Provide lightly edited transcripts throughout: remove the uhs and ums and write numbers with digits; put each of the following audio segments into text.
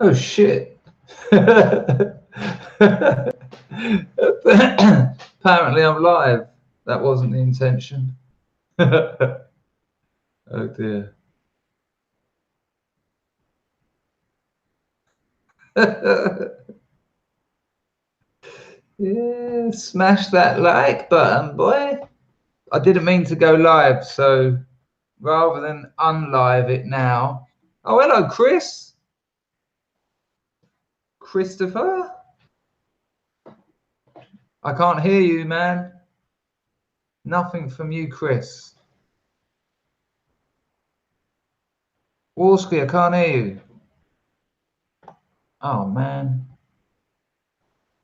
Oh shit. Apparently I'm live. That wasn't the intention. Oh dear. Yeah, smash that like button, boy. I didn't mean to go live, so rather than unlive it now. Oh, hello, Chris. Christopher. I can't hear you, man. Nothing from you, Chris. Warski, I can't hear you. Oh, man.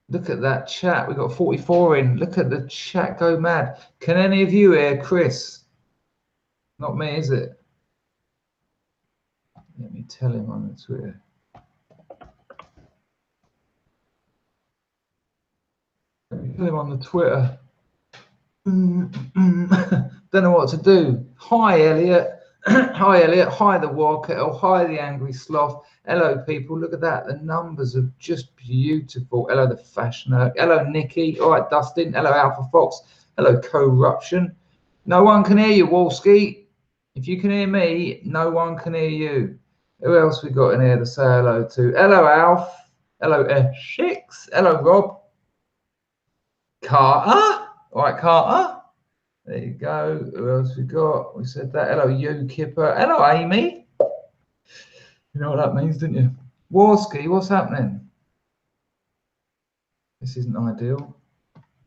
Look at that chat. We got 44 in. Look at the chat go mad. Can any of you hear Chris? Not me, is it? Let me tell him on the Twitter. Let me tell him on the Twitter. Don't know what to do. Hi, Elliot. Hi, Elliot. Hi, the War Kettle. Hi, the Angry Sloth. Hello, people. Look at that. The numbers are just beautiful. Hello, the Fashioner. Hello, Nikki. All right, Dustin. Hello, Alpha Fox. Hello, Corruption. No one can hear you, Wolski. If you can hear me, no one can hear you. Who else we got in here to say hello to? Hello, Alf. Hello, Shix. Hello, Rob. Carter. All right, Carter. There you go. Who else we got? We said that. Hello, you, Kipper. Hello, Amy. You know what that means, didn't you? Warski, what's happening? This isn't ideal.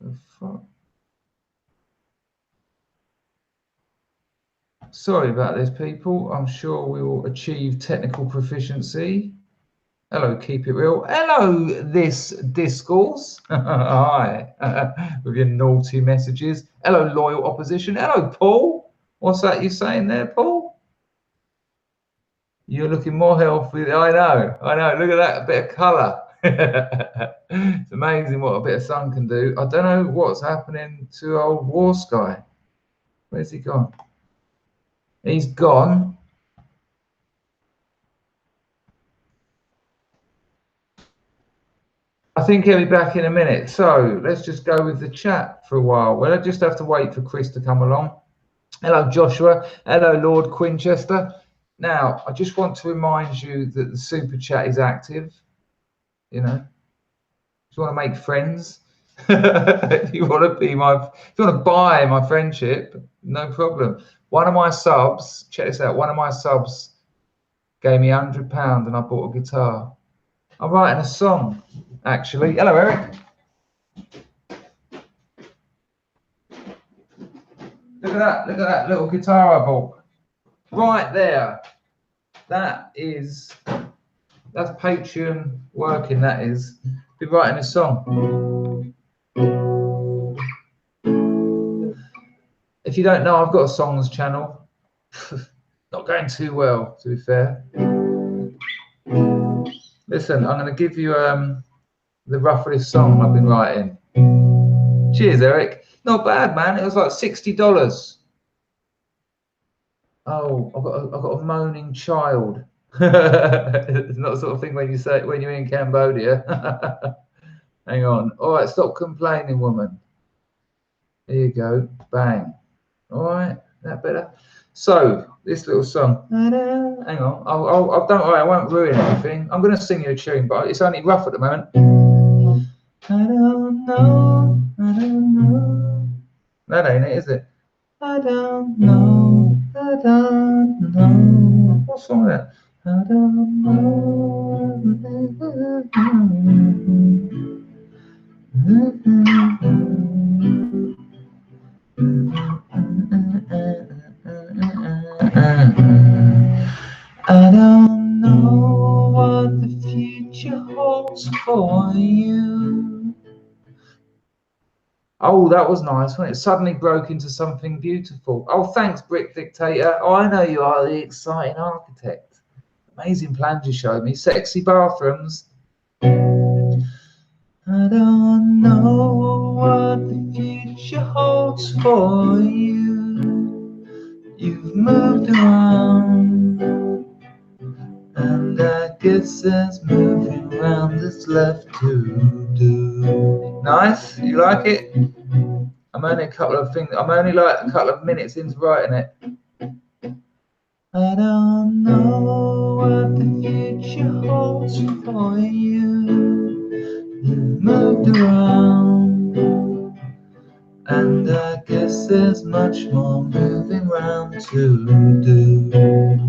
The fuck? Sorry about this, people. I'm sure we will achieve technical proficiency. Hello, keep it real. Hello, this discourse. Hi, with your naughty messages. Hello, loyal opposition. Hello, Paul. What's that you saying there, Paul? You're looking more healthy. I know. Look at that, a bit of colour. It's amazing what a bit of sun can do. I don't know what's happening to old War Sky. Where's he gone? He's gone. I think he'll be back in a minute. So let's just go with the chat for a while. Well, I just have to wait for Chris to come along. Hello, Joshua. Hello, Lord Quinchester. Now, I just want to remind you that the super chat is active. You know, if you want to make friends, if you want to buy my friendship, no problem. One of my subs, check this out. One of my subs gave me £100 and I bought a guitar. I'm writing a song, actually. Hello, Eric. Look at that little guitar I bought. Right there. That's Patreon working, that is. Be writing a song. If you don't know, I've got a songs channel. Not going too well, to be fair. Listen, I'm going to give you the rough of this song I've been writing. Cheers, Eric. Not bad, man. It was like $60. Oh, I've got a moaning child. It's not the sort of thing when you say when you're in Cambodia. Hang on. All right, stop complaining, woman. There you go. Bang. All right, that better. So this little song. Hang on. I'll don't worry. I won't ruin anything. I'm going to sing you a tune, but it's only rough at the moment. I don't know. I don't know. That ain't it, is it? I don't know. I don't know. What's wrong with that? I don't know. I don't know what the future holds for you. Oh, that was nice when it suddenly broke into something beautiful. Oh, thanks, Brick Dictator. Oh, I know you are the exciting architect. Amazing plans you showed me. Sexy bathrooms. I don't know what the future holds for you. You've moved around, and I guess guess there's moving around that's left to do. Nice, you like it? I'm only like a couple of minutes into writing it. I don't know what the future holds for you. You've moved around, and I guess there's much more moving around to do.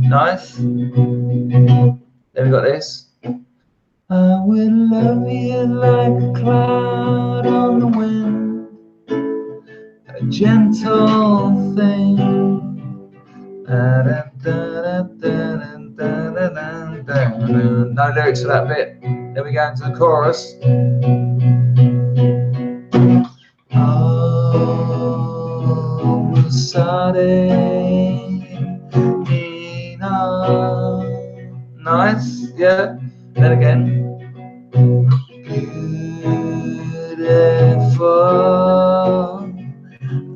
Nice. Then we got this. I will love you like a cloud on the wind, a gentle thing. No lyrics for that bit. Then we go into the chorus. Nice, yeah. Then again. Beautiful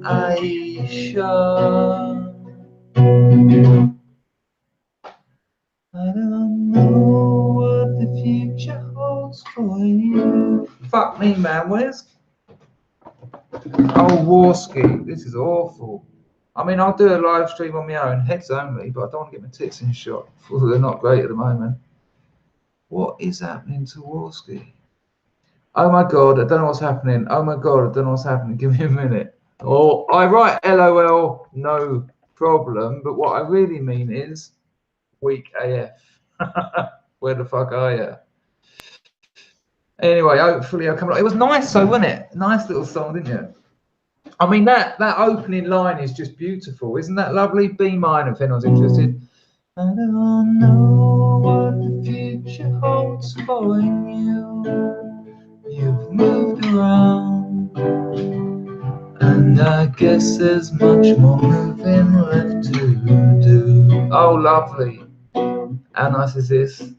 Aisha. I don't know what the future holds for you. Fuck me, man. Where's Warski? This is awful. I mean, I'll do a live stream on my own, heads only, but I don't want to get my tits in shot. Although they're not great at the moment. What is happening to Warski? Oh my God, I don't know what's happening. Oh my God, I don't know what's happening. Give me a minute. Or I write LOL, no problem, but what I really mean is weak AF. Where the fuck are you? Anyway, hopefully I'll come along. It was nice though, wasn't it? Nice little song, didn't you? I mean, that opening line is just beautiful. Isn't that lovely? B minor, if anyone's interested. I don't know what the future holds for you. You've moved around, and I guess there's much more moving left to do. Oh, lovely. How nice is this?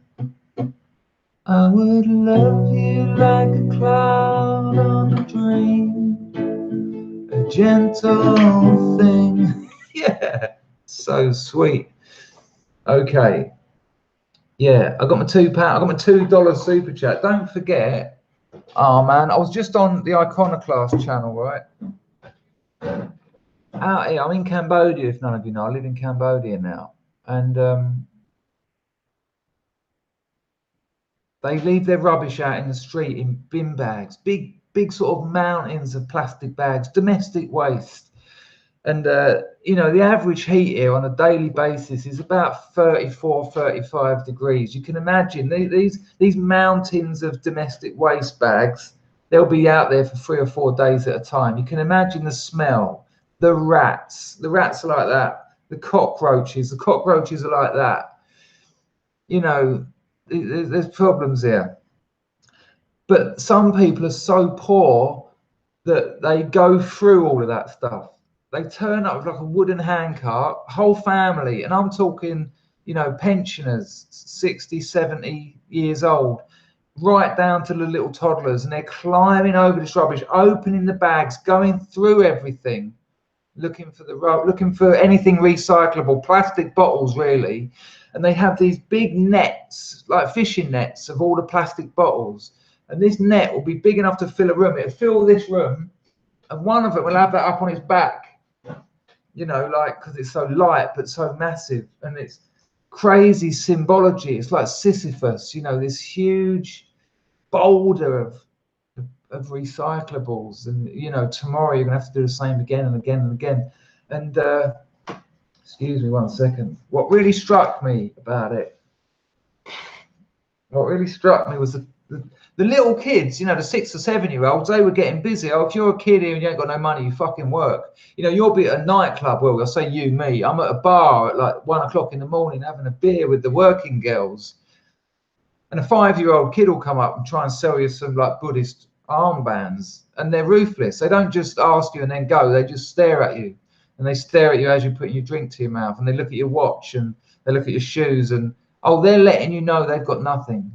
I would love you like a cloud on a dream, a gentle thing. Yeah, so sweet. Okay. Yeah, I got my £2. I got my $2 super chat. Don't forget. Oh man, I was just on the Iconoclast channel, right? Out here, I'm in Cambodia. If none of you know, I live in Cambodia now, and they leave their rubbish out in the street in bin bags, big sort of mountains of plastic bags, domestic waste. And, you know, the average heat here on a daily basis is about 34, 35 degrees. You can imagine these mountains of domestic waste bags, they'll be out there for 3 or 4 days at a time. You can imagine the smell, the rats are like that. The cockroaches are like that. You know, there's problems here. But some people are so poor that they go through all of that stuff. They turn up with like a wooden handcart, whole family, and I'm talking, you know, pensioners, 60, 70 years old, right down to the little toddlers, and they're climbing over this rubbish, opening the bags, going through everything, looking for anything recyclable, plastic bottles really, and they have these big nets, like fishing nets, of all the plastic bottles, and this net will be big enough to fill a room. It'll fill this room, and one of them will have that up on his back. You know, like, because it's so light but so massive, and it's crazy symbology. It's like Sisyphus, you know, this huge boulder of recyclables, and you know, tomorrow you're gonna have to do the same again and again and again. And excuse me 1 second. What really struck me about it, was the little kids, you know, the 6 or 7 year olds, they were getting busy. Oh, if you're a kid here and you ain't got no money, you fucking work. You know, you'll be at a nightclub, well, I'll say you, me. I'm at a bar at like 1 o'clock in the morning having a beer with the working girls. And a 5-year-old kid will come up and try and sell you some like Buddhist armbands. And they're ruthless. They don't just ask you and then go. They just stare at you. And they stare at you as you're putting your drink to your mouth. And they look at your watch and they look at your shoes. And, oh, they're letting you know they've got nothing.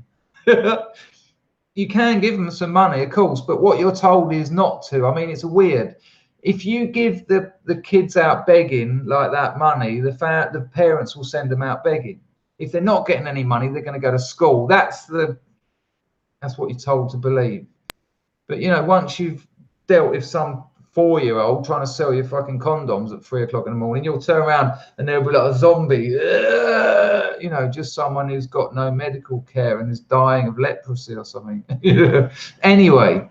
You can give them some money, of course, but what you're told is not to. I mean, it's weird. If you give the kids out begging like that money, the parents will send them out begging. If they're not getting any money, they're going to go to school. That's what you're told to believe. But you know, once you've dealt with some 4-year-old trying to sell you fucking condoms at 3 o'clock in the morning, you'll turn around and they'll be like a zombie. You know, just someone who's got no medical care and is dying of leprosy or something. Anyway,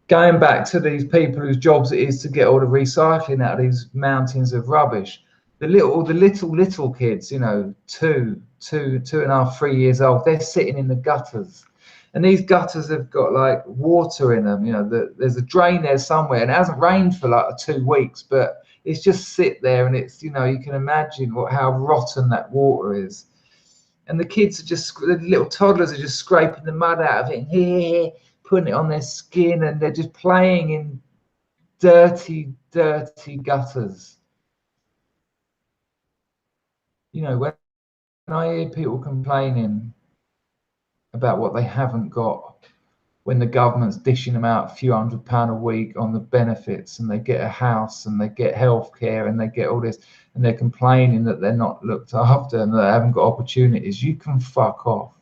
going back to these people whose jobs it is to get all the recycling out of these mountains of rubbish. The little kids, you know, 2.5, 3 years old, they're sitting in the gutters. And these gutters have got like water in them. You know, there's a drain there somewhere, and it hasn't rained for like 2 weeks, but it's just sit there, and it's, you know, you can imagine how rotten that water is. And the kids are just, the little toddlers are just scraping the mud out of it, and putting it on their skin, and they're just playing in dirty gutters. You know, when I hear people complaining about what they haven't got, when the government's dishing them out a few £100 a week on the benefits, and they get a house and they get healthcare and they get all this, and they're complaining that they're not looked after and that they haven't got opportunities, you can fuck off.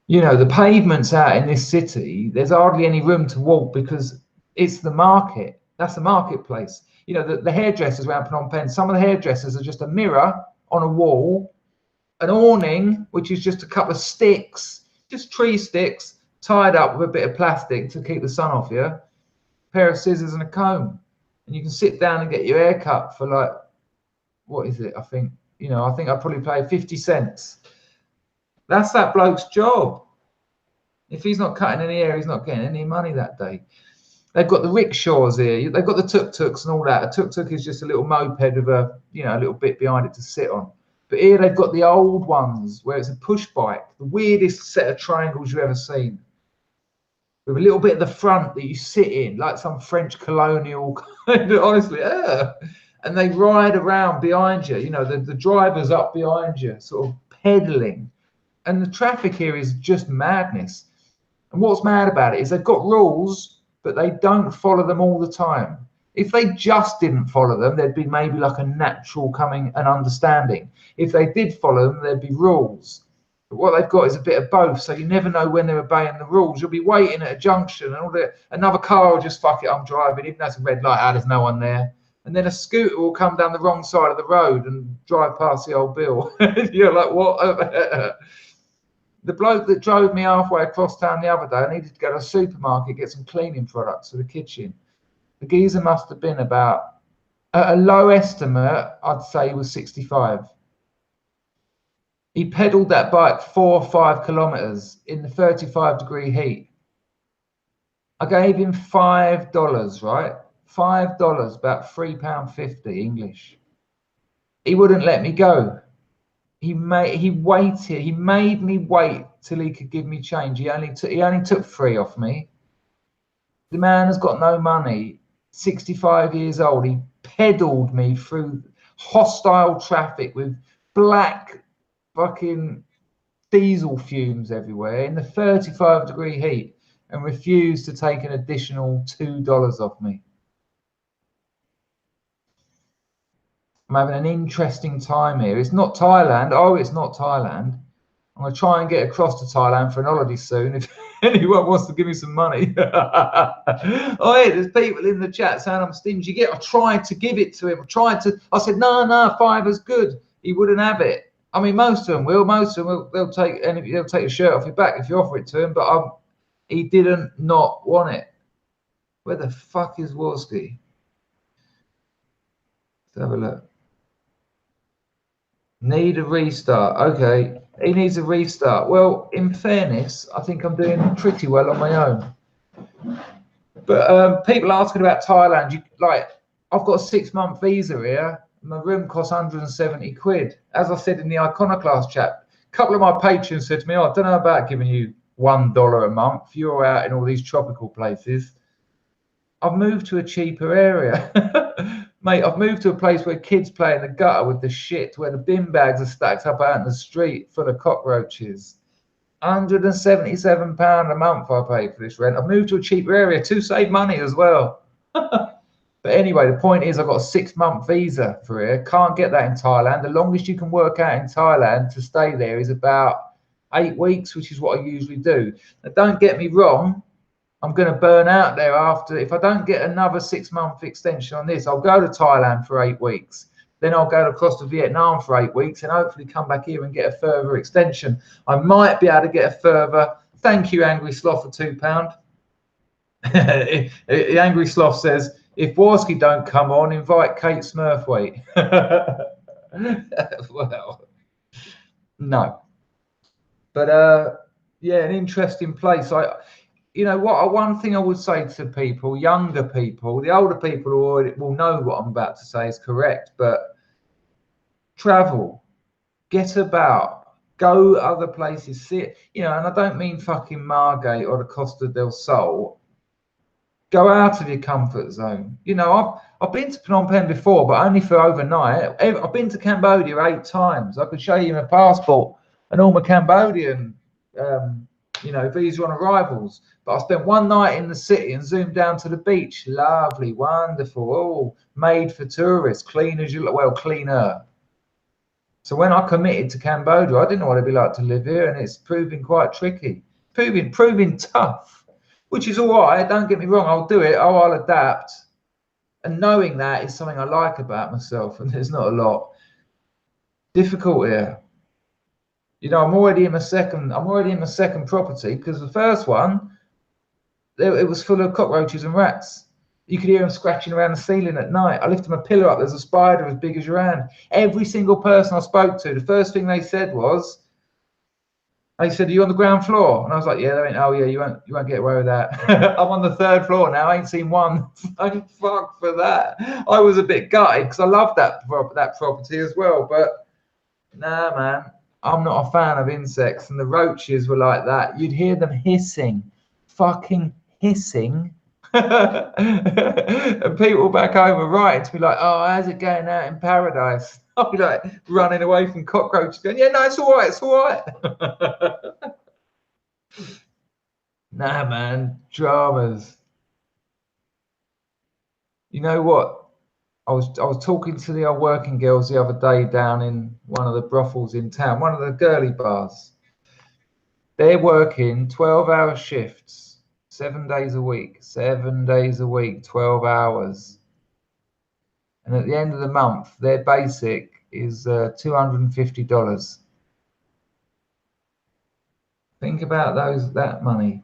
You know, the pavements out in this city, there's hardly any room to walk because it's the market. That's the marketplace. You know, the hairdressers around Phnom Penh, some of the hairdressers are just a mirror on a wall, an awning, which is just a couple of sticks, just tree sticks, tied up with a bit of plastic to keep the sun off you, a pair of scissors and a comb. And you can sit down and get your hair cut for like, what is it? I think I probably pay 50 cents. That's that bloke's job. If he's not cutting any hair, he's not getting any money that day. They've got the rickshaws here. They've got the tuk-tuks and all that. A tuk-tuk is just a little moped with a little bit behind it to sit on. But here they've got the old ones where it's a push bike, the weirdest set of triangles you've ever seen, with a little bit at the front that you sit in, like some French colonial kind of, honestly, and they ride around behind you. You know, the driver's up behind you, sort of pedaling. And the traffic here is just madness. And what's mad about it is they've got rules, but they don't follow them all the time. If they just didn't follow them, there'd be maybe like a natural coming and understanding. If they did follow them, there'd be rules. But what they've got is a bit of both, so you never know when they're obeying the rules. You'll be waiting at a junction, and another car will just, fuck it, I'm driving, even though it's a red light, there's no one there. And then a scooter will come down the wrong side of the road and drive past the old Bill. You're like, what? The bloke that drove me halfway across town the other day, I needed to go to a supermarket, get some cleaning products for the kitchen. The geezer must have been about, at a low estimate, I'd say he was 65. He pedalled that bike 4 or 5 kilometers in the 35-degree heat. I gave him $5, right? $5, about £3.50 English. He wouldn't let me go. He waited. He made me wait till he could give me change. He only took 3 off me. The man has got no money. 65 years old. He pedalled me through hostile traffic with black fucking diesel fumes everywhere in the 35-degree heat, and refused to take an additional $2 off me. I'm having an interesting time here. It's not Thailand. Oh, it's not Thailand. I'm going to try and get across to Thailand for an holiday soon if anyone wants to give me some money. Oh, yeah, there's people in the chat saying I'm stingy. I tried to give it to him. I said, no, $5 good. He wouldn't have it. I mean, most of them will. They'll take the shirt off your back if you offer it to him, but he didn't not want it. Where the fuck is Warski? Let's have a look. Need a restart. Okay, he needs a restart. Well, in fairness, I think I'm doing pretty well on my own. But people asking about Thailand, I've got a 6-month visa here. My room costs 170 quid. As I said in the Iconoclast chat, a couple of my patrons said to me, I don't know about giving you $1 a month. You're out in all these tropical places. I've moved to a cheaper area. Mate, I've moved to a place where kids play in the gutter with the shit, where the bin bags are stacked up out in the street full of cockroaches. £177 a month I pay for this rent. I've moved to a cheaper area to save money as well. But anyway, the point is I've got a 6-month visa for here. Can't get that in Thailand. The longest you can work out in Thailand to stay there is about 8 weeks, which is what I usually do. Now, don't get me wrong. I'm going to burn out there after. If I don't get another 6-month extension on this, I'll go to Thailand for 8 weeks. Then I'll go across to Vietnam for 8 weeks and hopefully come back here and get a further extension. I might be able to get a further. Thank you, Angry Sloth, for £2. The Angry Sloth says, if Warski don't come on, invite Kate Smurthwaite. Well, no. But yeah, an interesting place. You know what? One thing I would say to people, younger people, the older people already will know what I'm about to say is correct. But travel, get about, go other places, see it. You know, and I don't mean fucking Margate or the Costa del Sol. Go out of your comfort zone. You know, I've been to Phnom Penh before, but only for overnight. I've been to Cambodia 8 times. I could show you my passport and all my Cambodian, you know, visa on arrivals. But I spent one night in the city and zoomed down to the beach. Lovely, wonderful, all made for tourists, clean as you look, well, cleaner. So when I committed to Cambodia, I didn't know what it'd be like to live here, and it's proving quite tricky, proving tough. Which is all right, don't get me wrong, I'll do it, I'll adapt. And knowing that is something I like about myself, and there's not a lot. Difficult here. You know, I'm already in my second property, because the first one, it was full of cockroaches and rats. You could hear them scratching around the ceiling at night. I lifted my pillow up, there's a spider as big as your hand. Every single person I spoke to, the first thing they said was, they said, are you on the ground floor? And I was like, yeah, oh yeah, you won't get away with that. I'm on the 3rd floor now. I ain't seen one. Thank fuck for that. I was a bit gutted because I love that property as well. But nah, man, I'm not a fan of insects. And the roaches were like that. You'd hear them hissing, fucking hissing. And people back home are writing to me like, oh, how's it going out in paradise? I'll be like running away from cockroaches going, yeah, no, it's all right, it's all right. Nah, man, dramas. You know what? I was talking to the old working girls the other day down in one of the brothels in town, one of the girly bars. They're working 12-hour shifts, 7 days a week, 12 hours. And at the end of the month, their basic is $250. Think about that money.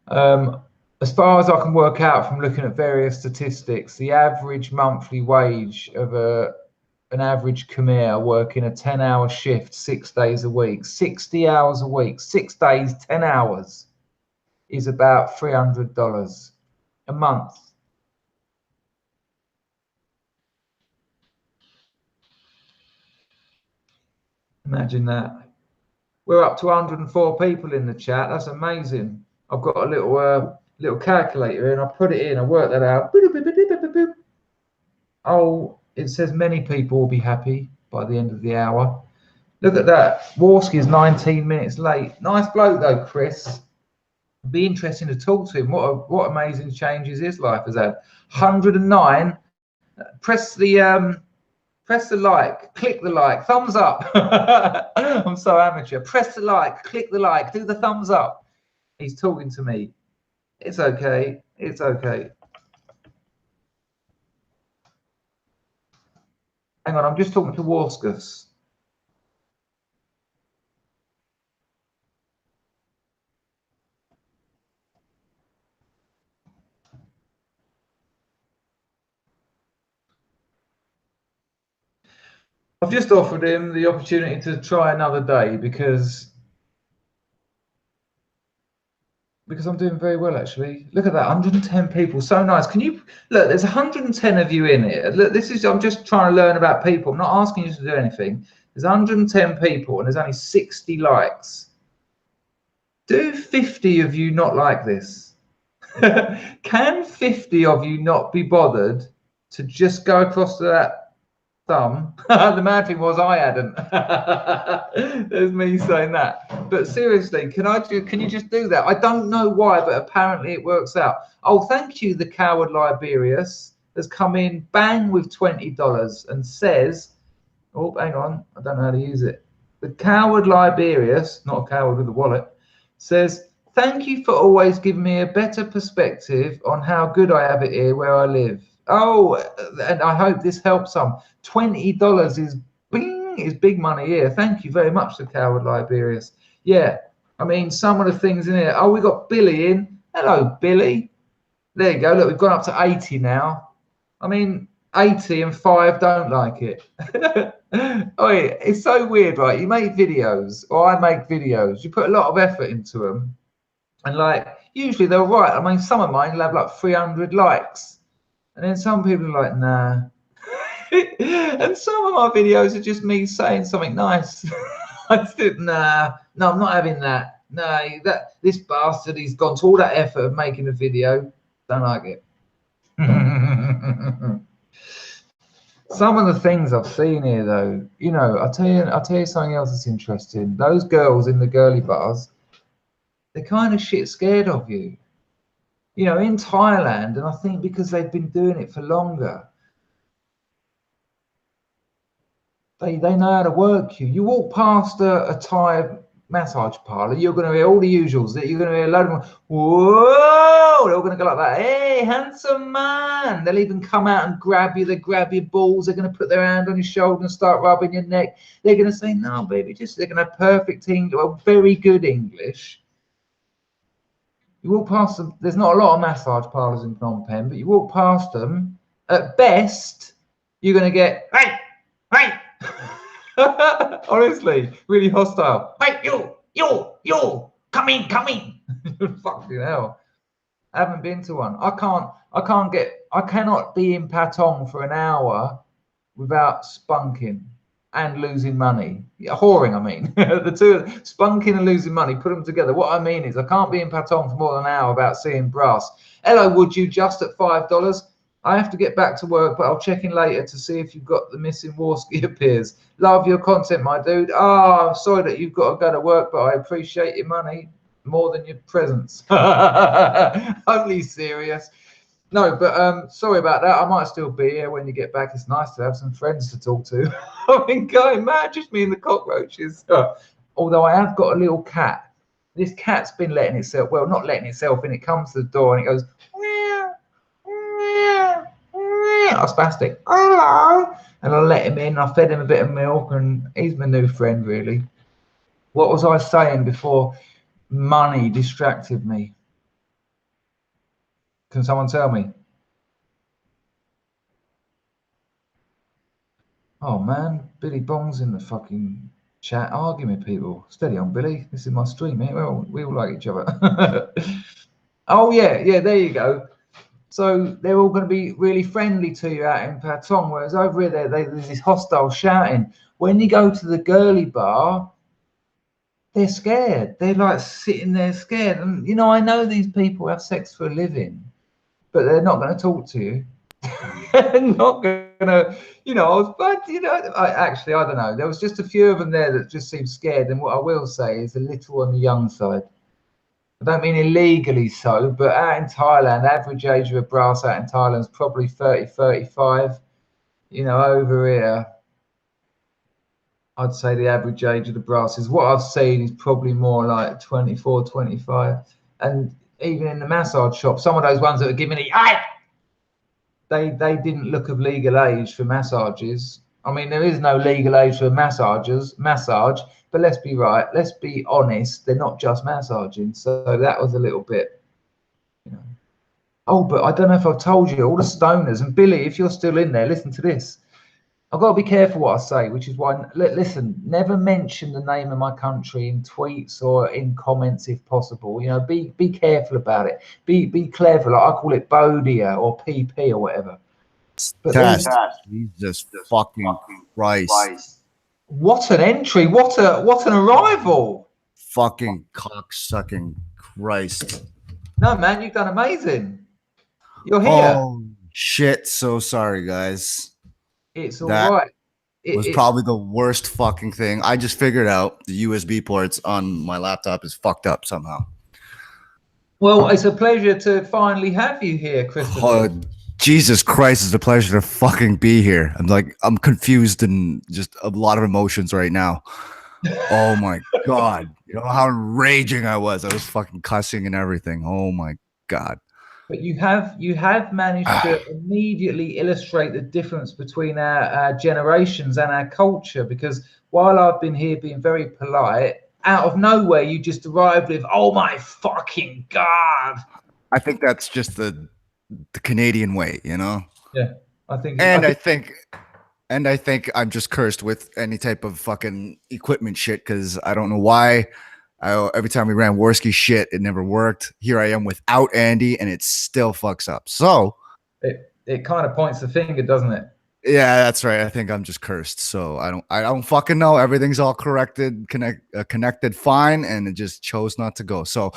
As far as I can work out from looking at various statistics, the average monthly wage of an average Khmer working a 10-hour shift 6 days a week, 60 hours a week, 6 days, 10 hours, is about $300 a month. Imagine that. We're up to 104 people in the chat. That's amazing. I've got a little calculator here and I put it in. I work that out. Oh, it says many people will be happy by the end of the hour. Look at that. Warski is 19 minutes late. Nice bloke though, Chris. It'd be interesting to talk to him. What amazing changes his life has had. 109. Press the like, click the like, thumbs up. I'm so amateur. Press the like, click the like, do the thumbs up. He's talking to me. It's okay. It's okay. Hang on, I'm just talking to Warskus. I've just offered him the opportunity to try another day because I'm doing very well, actually. Look at that, 110 people, so nice. Can you look? There's 110 of you in here. Look, I'm just trying to learn about people. I'm not asking you to do anything. There's 110 people and there's only 60 likes. Do 50 of you not like this? Can 50 of you not be bothered to just go across to that thumb? The mad thing was I hadn't. There's me saying that. But seriously, can you just do that? I don't know why, but apparently it works out. Oh, thank you, the coward Liberius. has come in bang with $20 and says, oh, hang on, I don't know how to use it. The coward Liberius, not a coward with a wallet, says, thank you for always giving me a better perspective on how good I have it here where I live. Oh, and I hope this helps some. $20 is bing, is big money here. Thank you very much, the coward Liberius. Yeah, I mean, some of the things in here. Oh, we got Billy in. Hello, Billy. There you go. Look, we've gone up to 80 now. I mean, 80 and 5 don't like it. Oh, yeah, it's so weird, right? You make videos, or I make videos. You put a lot of effort into them, and like usually they're right. I mean, some of mine will have like 300 likes, and then some people are like, nah. And some of my videos are just me saying something nice. I said, nah, no, I'm not having that. No, this bastard, he's gone to all that effort of making a video. Don't like it. Some of the things I've seen here, though, you know, I'll tell you something else that's interesting. Those girls in the girly bars, they're kind of shit scared of you. You know, in Thailand, and I think because they've been doing it for longer, they know how to work you. You walk past a Thai massage parlor, you're going to hear all the usuals. That you're going to hear a load of them. Whoa! They're all going to go like that. Hey, handsome man! They'll even come out and grab you. They grab your balls. They're going to put their hand on your shoulder and start rubbing your neck. They're going to say, "No, baby," they're going to have perfect English, well, very good English. You walk past them. There's not a lot of massage parlors in Phnom Penh, but you walk past them. At best, you're going to get, hey. Honestly, really hostile. Hey, you, come in. Fucking hell. I haven't been to one. I cannot be in Patong for an hour without spunking and losing money. Yeah, whoring, I mean. The two, spunking and losing money, put them together. What I mean is I can't be in Patong for more than an hour without seeing brass. Hello, would you just at $5? I have to get back to work, but I'll check in later to see if you've got the missing Warski appears. Love your content, my dude. Oh, I'm sorry that you've got to go to work, but I appreciate your money more than your presence. Only serious. No, but sorry about that. I might still be here when you get back. It's nice to have some friends to talk to. I've been going mad, just me and the cockroaches. Although I have got a little cat. This cat's been letting itself, well, not letting itself in. It comes to the door and it goes, I was spastic. Hello. And I let him in. I fed him a bit of milk, and he's my new friend, really. What was I saying before money distracted me? Can someone tell me? Oh man, Billy Bong's in the fucking chat arguing with people. Steady on, Billy. This is my stream, mate. We all like each other. Oh yeah, there you go. So they're all going to be really friendly to you out in Patong, whereas over here there's this hostile shouting. When you go to the girly bar, they're scared. They're like sitting there scared. And, you know, I know these people have sex for a living, but they're not going to talk to you. They're not going to, you know, but, you know, I don't know. There was just a few of them there that just seemed scared. And what I will say is a little on the young side. I don't mean illegally so, but out in Thailand, average age of a brass out in Thailand is probably 30, 35. You know, over here, I'd say the average age of the brass is, what I've seen is probably more like 24, 25. And even in the massage shop, some of those ones that are giving me, they didn't look of legal age for massages. I mean, there is no legal age for massage, but let's be honest, they're not just massaging. So that was a little bit, you know. Oh, but I don't know if I've told you, all the stoners, and Billy, if you're still in there, listen to this. I've got to be careful what I say, which is why, listen, never mention the name of my country in tweets or in comments if possible. You know, be careful about it. Be clever. Like I call it Bodia or PP or whatever. But Jesus fucking Christ. What an entry. What an arrival. Fucking cocksucking Christ. No, man, you've done amazing. You're here. Oh, shit. So sorry, guys. It's all right. It was probably the worst fucking thing. I just figured out the USB ports on my laptop is fucked up somehow. Well, it's a pleasure to finally have you here, Christopher. Jesus Christ, it's a pleasure to fucking be here. I'm confused and just a lot of emotions right now. Oh my God. You know how raging I was. I was fucking cussing and everything. Oh my God. But you have managed to immediately illustrate the difference between our generations and our culture. Because while I've been here being very polite, out of nowhere you just arrived with, "Oh my fucking God!" I think that's just the Canadian way, you know? Yeah, I think I And I think think I'm just cursed with any type of fucking equipment shit because I don't know why. Every time we ran Warski shit, it never worked. Here I am without Andy, and it still fucks up. So it kind of points the finger, doesn't it? yeah, that's right. I think I'm just cursed. So I don't fucking know. Everything's all connected fine, and it just chose not to go. So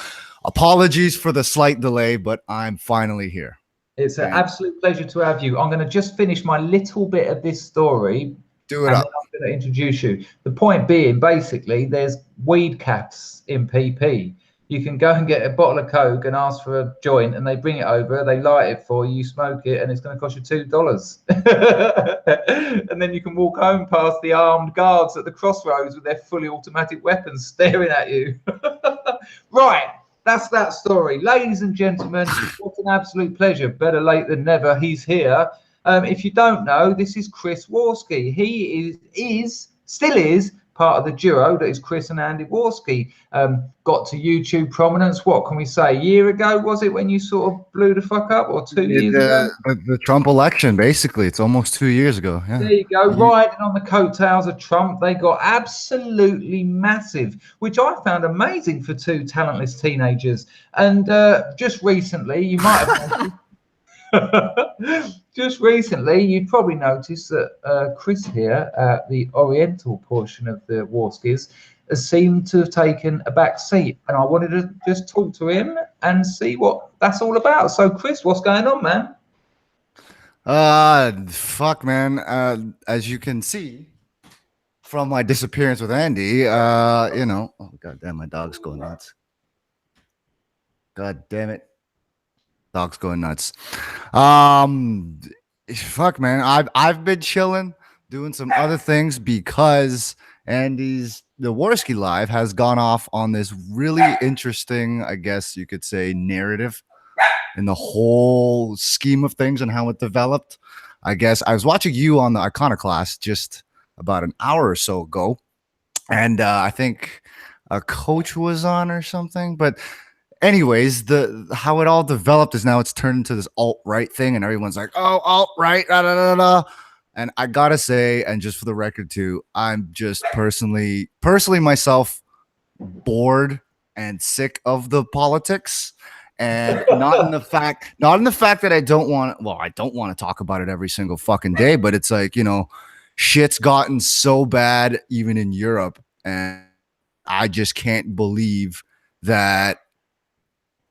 apologies for the slight delay, but I'm finally here. It's an Okay, absolute pleasure to have you. I'm going to just finish my little bit of this story do it and then up. I'm going to introduce you. The point being, basically, there's weed caps in PP. You can go and get a bottle of Coke and ask for a joint, and they bring it over, they light it for you, you smoke it, and it's going to cost you $2. And then you can walk home past the armed guards at the crossroads with their fully automatic weapons staring at you. Right. That's that story. Ladies and gentlemen, what an absolute pleasure. Better late than never. He's here. If you don't know, this is Chris Warski. He still is part of the duo that is Chris and Andy Warski. Got to YouTube prominence, what can we say, a year ago, was it, when you sort of blew the fuck up, or 2 years ago? The Trump election, basically. It's almost 2 years ago. Yeah. There you go, riding on the coattails of Trump. They got absolutely massive, which I found amazing for two talentless teenagers. And just recently, you might have noticed, just recently, you'd probably noticed that Chris here, the Oriental portion of the Warskis, has seemed to have taken a back seat. And I wanted to just talk to him and see what that's all about. So, Chris, what's going on, man? Fuck, man. As you can see from my disappearance with Andy, oh god damn, my dog's going nuts. God damn it, dog's going nuts. Fuck, man. I've been chilling, doing some other things because the Warski Live has gone off on this really interesting, I guess you could say, narrative in the whole scheme of things and how it developed. I guess I was watching you on the Iconoclast just about an hour or so ago, and I think a coach was on or something. But anyways, the how it all developed is now it's turned into this alt-right thing, and everyone's like, "Oh, alt-right, da, da, da, da." And I gotta say, and just for the record too, I'm just personally myself bored and sick of the politics, and not in the fact that I don't want to talk about it every single fucking day, but it's like, shit's gotten so bad even in Europe, and I just can't believe that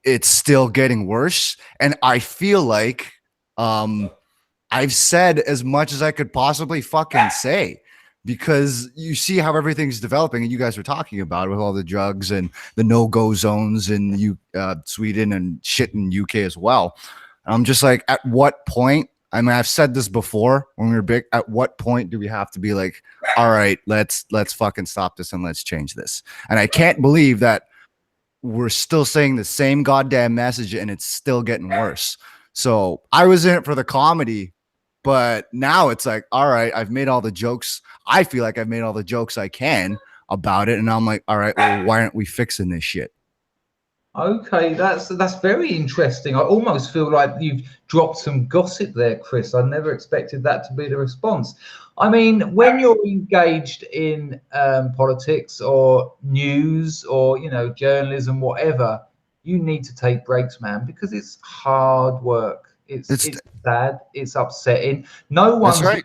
it's still getting worse. And I feel like I've said as much as I could possibly fucking say, because you see how everything's developing, and you guys are talking about it with all the drugs and the no-go zones in Sweden and shit in UK as well. I'm just like, at what point? I mean, I've said this before when we were big. At what point do we have to be like, all right, let's fucking stop this and let's change this? And I can't believe that we're still saying the same goddamn message and it's still getting worse. So I was in it for the comedy, but now it's like, all right, I've made all the jokes. I feel like I've made all the jokes I can about it. And I'm like, all right, well, why aren't we fixing this shit? Okay, that's very interesting. I almost feel like you've dropped some gossip there, Chris. I never expected that to be the response. I mean, when you're engaged in politics or news or journalism, whatever, you need to take breaks, man, because it's hard work. It's sad. It's upsetting. That's right.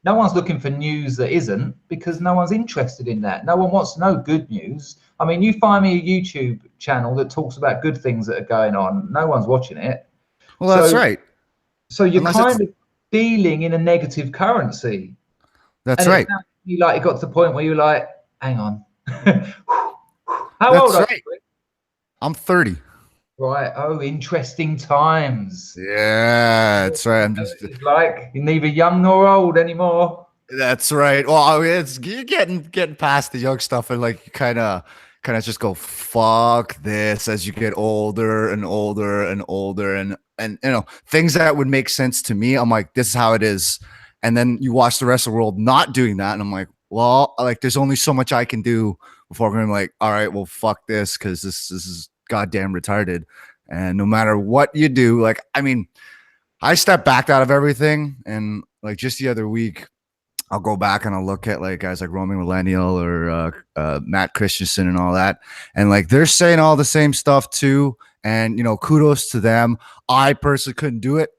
No one's looking for news that isn't, because no one's interested in that. No one wants to know good news. I mean, you find me a YouTube channel that talks about good things that are going on. No one's watching it. Well, that's right. So you're kind of dealing in a negative currency. That's right. It got to the point where you're like, hang on. How old are you? I'm 30. Right. Oh, interesting times. Yeah, that's right. I'm just It's like you're neither young nor old anymore. That's right. Well, I mean, it's you're getting past the young stuff and like you kind of just go fuck this as you get older and older and older and you know things that would make sense to me. I'm like, this is how it is, and then you watch the rest of the world not doing that, and I'm like, well, like there's only so much I can do before I'm like, all right, well, fuck this because this is goddamn retarded, and no matter what you do, like, I mean, I stepped back out of everything, and like just the other week. I'll go back and I'll look at like guys like Roaming Millennial or Matt Christensen and all that. And like they're saying all the same stuff too. And, you know, kudos to them. I personally couldn't do it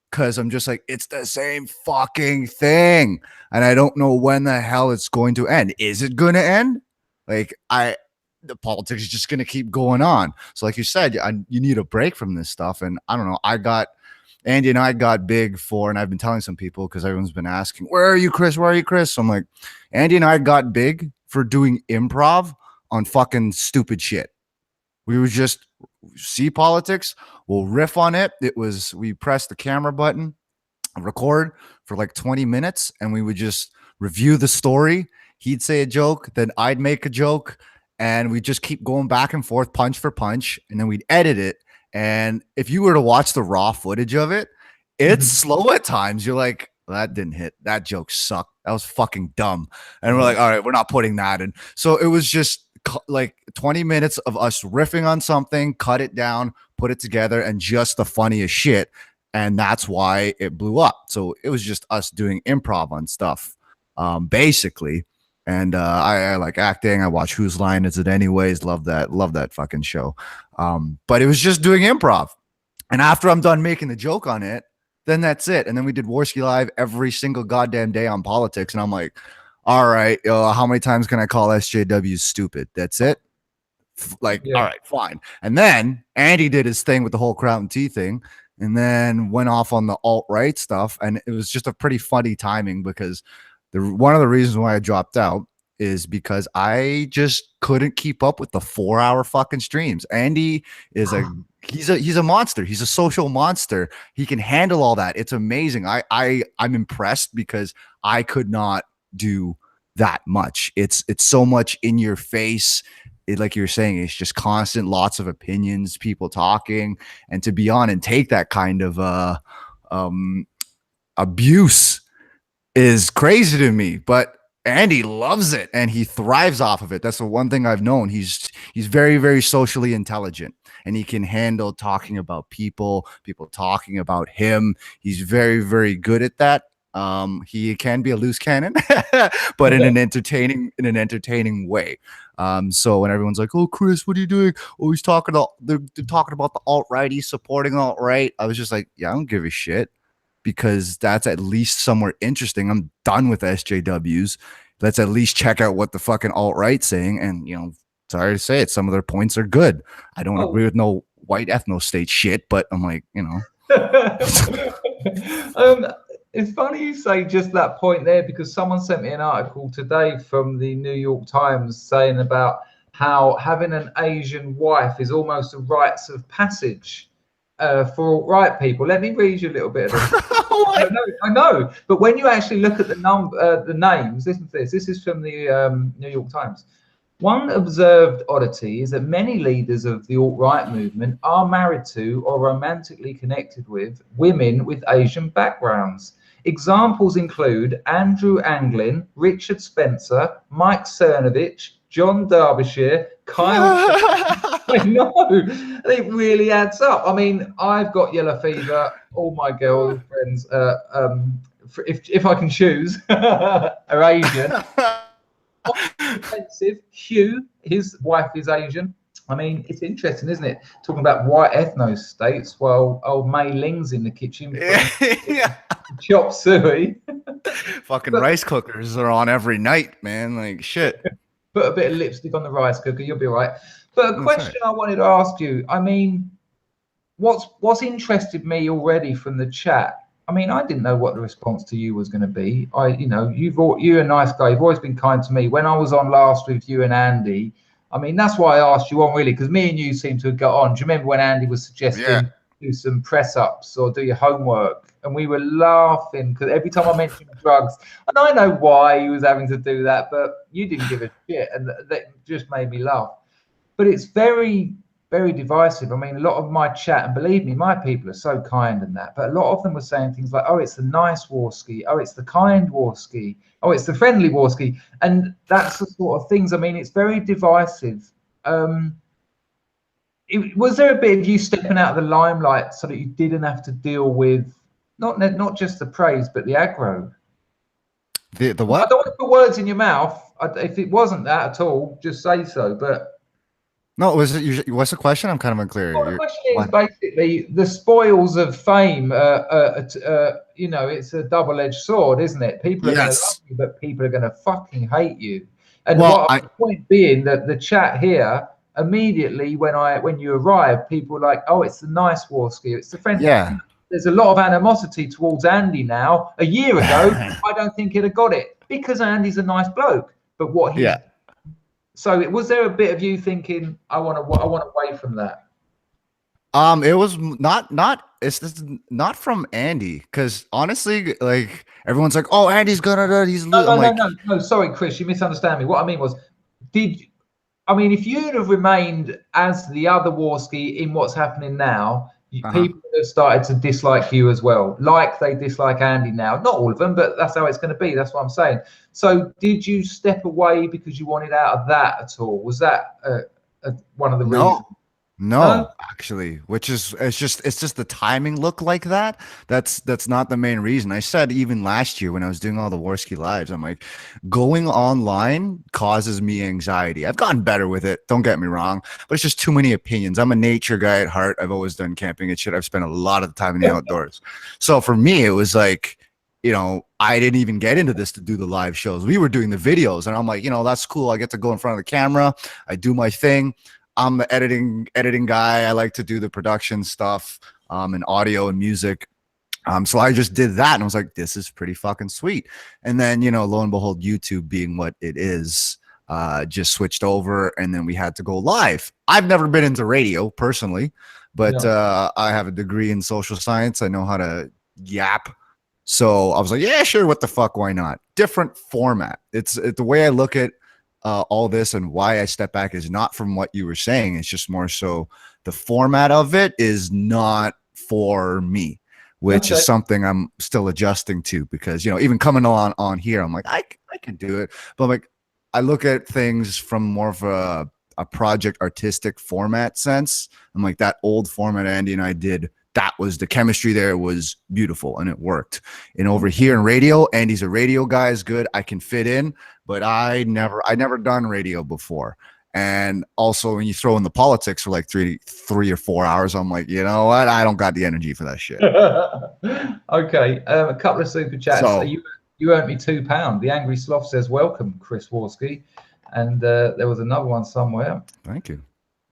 because I'm just like, it's the same fucking thing. And I don't know when the hell it's going to end. Is it going to end? Like, the politics is just going to keep going on. So, like you said, you need a break from this stuff. And I don't know. Andy and I got big for, and I've been telling some people because everyone's been asking, where are you, Chris? Where are you, Chris? So I'm like, Andy and I got big for doing improv on fucking stupid shit. We would just see politics, we'll riff on it. We pressed the camera button, record for like 20 minutes, and we would just review the story. He'd say a joke, then I'd make a joke, and we just keep going back and forth, punch for punch, and then we'd edit it. And if you were to watch the raw footage of it, it's slow at times. You're like, well, that didn't hit. That joke sucked. That was fucking dumb. And we're like, all right, we're not putting that in. So it was just like 20 minutes of us riffing on something, cut it down, put it together, and just the funniest shit. And that's why it blew up. So it was just us doing improv on stuff, basically. And I like acting. I watch Whose Line Is It Anyways? Love that fucking show. But it was just doing improv. And after I'm done making the joke on it, then that's it. And then we did Warski Live every single goddamn day on politics. And I'm like, all right, how many times can I call SJW stupid? That's it. Like, all right, fine. And then Andy did his thing with the whole Crown T thing, and then went off on the alt-right stuff. And it was just a pretty funny timing because one of the reasons why I dropped out is because I just couldn't keep up with the 4-hour fucking streams. Andy is he's a monster. He's a social monster. He can handle all that. It's amazing. I'm impressed because I could not do that much. It's so much in your face. Like you were saying, it's just constant, lots of opinions, people talking, and to be on and take that kind of abuse is crazy to me. But Andy loves it and he thrives off of it. That's the one thing I've known. He's very, very socially intelligent, and he can handle talking about people talking about him. He's very, very good at that. He can be a loose cannon, but in an entertaining way. So when everyone's like, "Oh, Chris, what are you doing?" Oh, they're talking about the alt-right, he's supporting alt-right. I was just like, yeah, I don't give a shit, because that's at least somewhere interesting. I'm done with SJWs. Let's at least check out what the fucking alt-right's saying. And, you know, sorry to say it, some of their points are good. I don't agree with no white ethno-state shit, but I'm like, you know. It's funny you say just that point there, because someone sent me an article today from the New York Times saying about how having an Asian wife is almost a rites of passage for alt-right people. Let me read you a little bit of this. I know, but when you actually look at the names, listen to this. This is from the New York Times. One observed oddity is that many leaders of the alt-right movement are married to or romantically connected with women with Asian backgrounds. Examples include Andrew Anglin, Richard Spencer, Mike Cernovich, John Derbyshire, Kyle. I know, it really adds up. I mean, I've got yellow fever. All my girl friends, if I can choose, are Asian. Offensive. Hugh, his wife is Asian. I mean, it's interesting, isn't it? Talking about white ethno states while old Mei Ling's in the kitchen. Chop suey. Fucking rice cookers are on every night, man. Like shit. Put a bit of lipstick on the rice cooker, you'll be all right. But a question I wanted to ask you, I mean, what's interested me already from the chat, I mean, I didn't know what the response to you was going to be. You're a nice guy. You've always been kind to me. When I was on last with you and Andy, I mean, that's why I asked you on, really, because me and you seem to have got on. Do you remember when Andy was suggesting do some press ups or do your homework? And we were laughing because every time I mentioned drugs, and I know why he was having to do that, but you didn't give a shit, and that just made me laugh. But it's very, very divisive. I mean, a lot of my chat, and believe me, my people are so kind and that, but a lot of them were saying things like, oh, it's the nice Warski, oh, it's the kind Warski, oh, it's the friendly Warski. And that's the sort of things. I mean, it's very divisive. Was there a bit of you stepping out of the limelight so that you didn't have to deal with not just the praise, but the aggro? The what? I don't want to put words in your mouth. If it wasn't that at all, just say so. But no, what's the question? I'm kind of unclear. well, the question is basically the spoils of fame. You know, it's a double-edged sword, isn't it? People are going to love you, but people are going to fucking hate you. And the point being that the chat here immediately when you arrive, people were like, "Oh, it's the nice Warski, it's the friendly." Yeah. There's a lot of animosity towards Andy now. A year ago, I don't think he'd have got it because Andy's a nice bloke. But what he So was there a bit of you thinking, I want away from that? It was it's not from Andy, because honestly, like everyone's like, oh, Andy's gonna no, sorry, Chris, you misunderstand me. What I mean was, if you'd have remained as the other Warski in what's happening now, people have started to dislike you as well, like they dislike Andy now. Not all of them, but that's how it's going to be. That's what I'm saying. So did you step away because you wanted out of that at all? Was that one of the reasons? No, actually, it's just the timing look like that. That's not the main reason. I said even last year when I was doing all the Warski lives, I'm like, going online causes me anxiety. I've gotten better with it, don't get me wrong, but it's just too many opinions. I'm a nature guy at heart. I've always done camping and shit. I've spent a lot of time in the outdoors. So for me, it was like, you know, I didn't even get into this to do the live shows. We were doing the videos, and I'm like, you know, that's cool. I get to go in front of the camera. I do my thing. I'm the editing guy. I like to do the production stuff, and audio and music. So I just did that, and I was like, this is pretty fucking sweet. And then, you know, lo and behold, YouTube being what it is, just switched over, and then we had to go live. I've never been into radio personally, but I have a degree in social science. I know how to yap. So I was like, yeah, sure. What the fuck? Why not? Different format. It's the way I look at all this, and why I step back is not from what you were saying. It's just more so the format of it is not for me, which is something I'm still adjusting to, because, you know, even coming on here, I'm like, I can do it. But like, I look at things from more of a project artistic format sense. I'm like, that old format Andy and I did, that was the chemistry there was beautiful and it worked. And over here in radio, Andy's a radio guy, is good. I can fit in, but I never done radio before. And also when you throw in the politics for like three or 4 hours, I'm like, you know what? I don't got the energy for that shit. Okay. A couple of super chats. So, you earned me £2. The Angry Sloth says, welcome, Chris Warski. And there was another one somewhere. Thank you.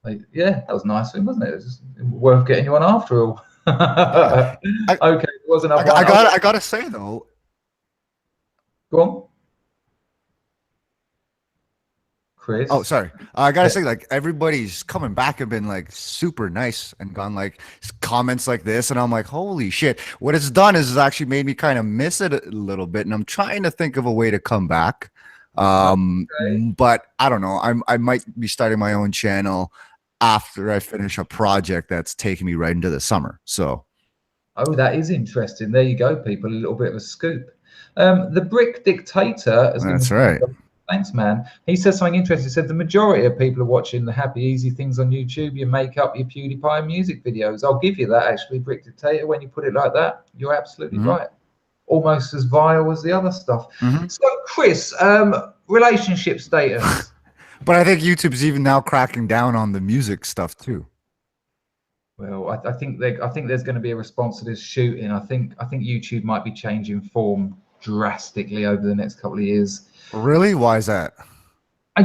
Like, yeah, that was nice, wasn't it? It was just worth getting you on after all. Okay, there was another one. I gotta say though. Go on, Chris. Oh, sorry. I gotta say, like, everybody's coming back and been like super nice and gone like comments like this, and I'm like, holy shit! What it's done is actually made me kind of miss it a little bit, and I'm trying to think of a way to come back. But I don't know. I might be starting my own channel after I finish a project that's taking me right into the summer. So, oh, that is interesting. There you go, people. A little bit of a scoop. The Brick Dictator. That's right. Thanks, man. He says something interesting. He said the majority of people are watching the happy, easy things on YouTube, your makeup, your PewDiePie music videos. I'll give you that, actually, Brick Dictator. When you put it like that, you're absolutely right. Almost as vile as the other stuff. So, Chris, relationship status. But I think YouTube's even now cracking down on the music stuff too. Well, I think there's going to be a response to this shooting. I think YouTube might be changing form drastically over the next couple of years. Really? Why is that? I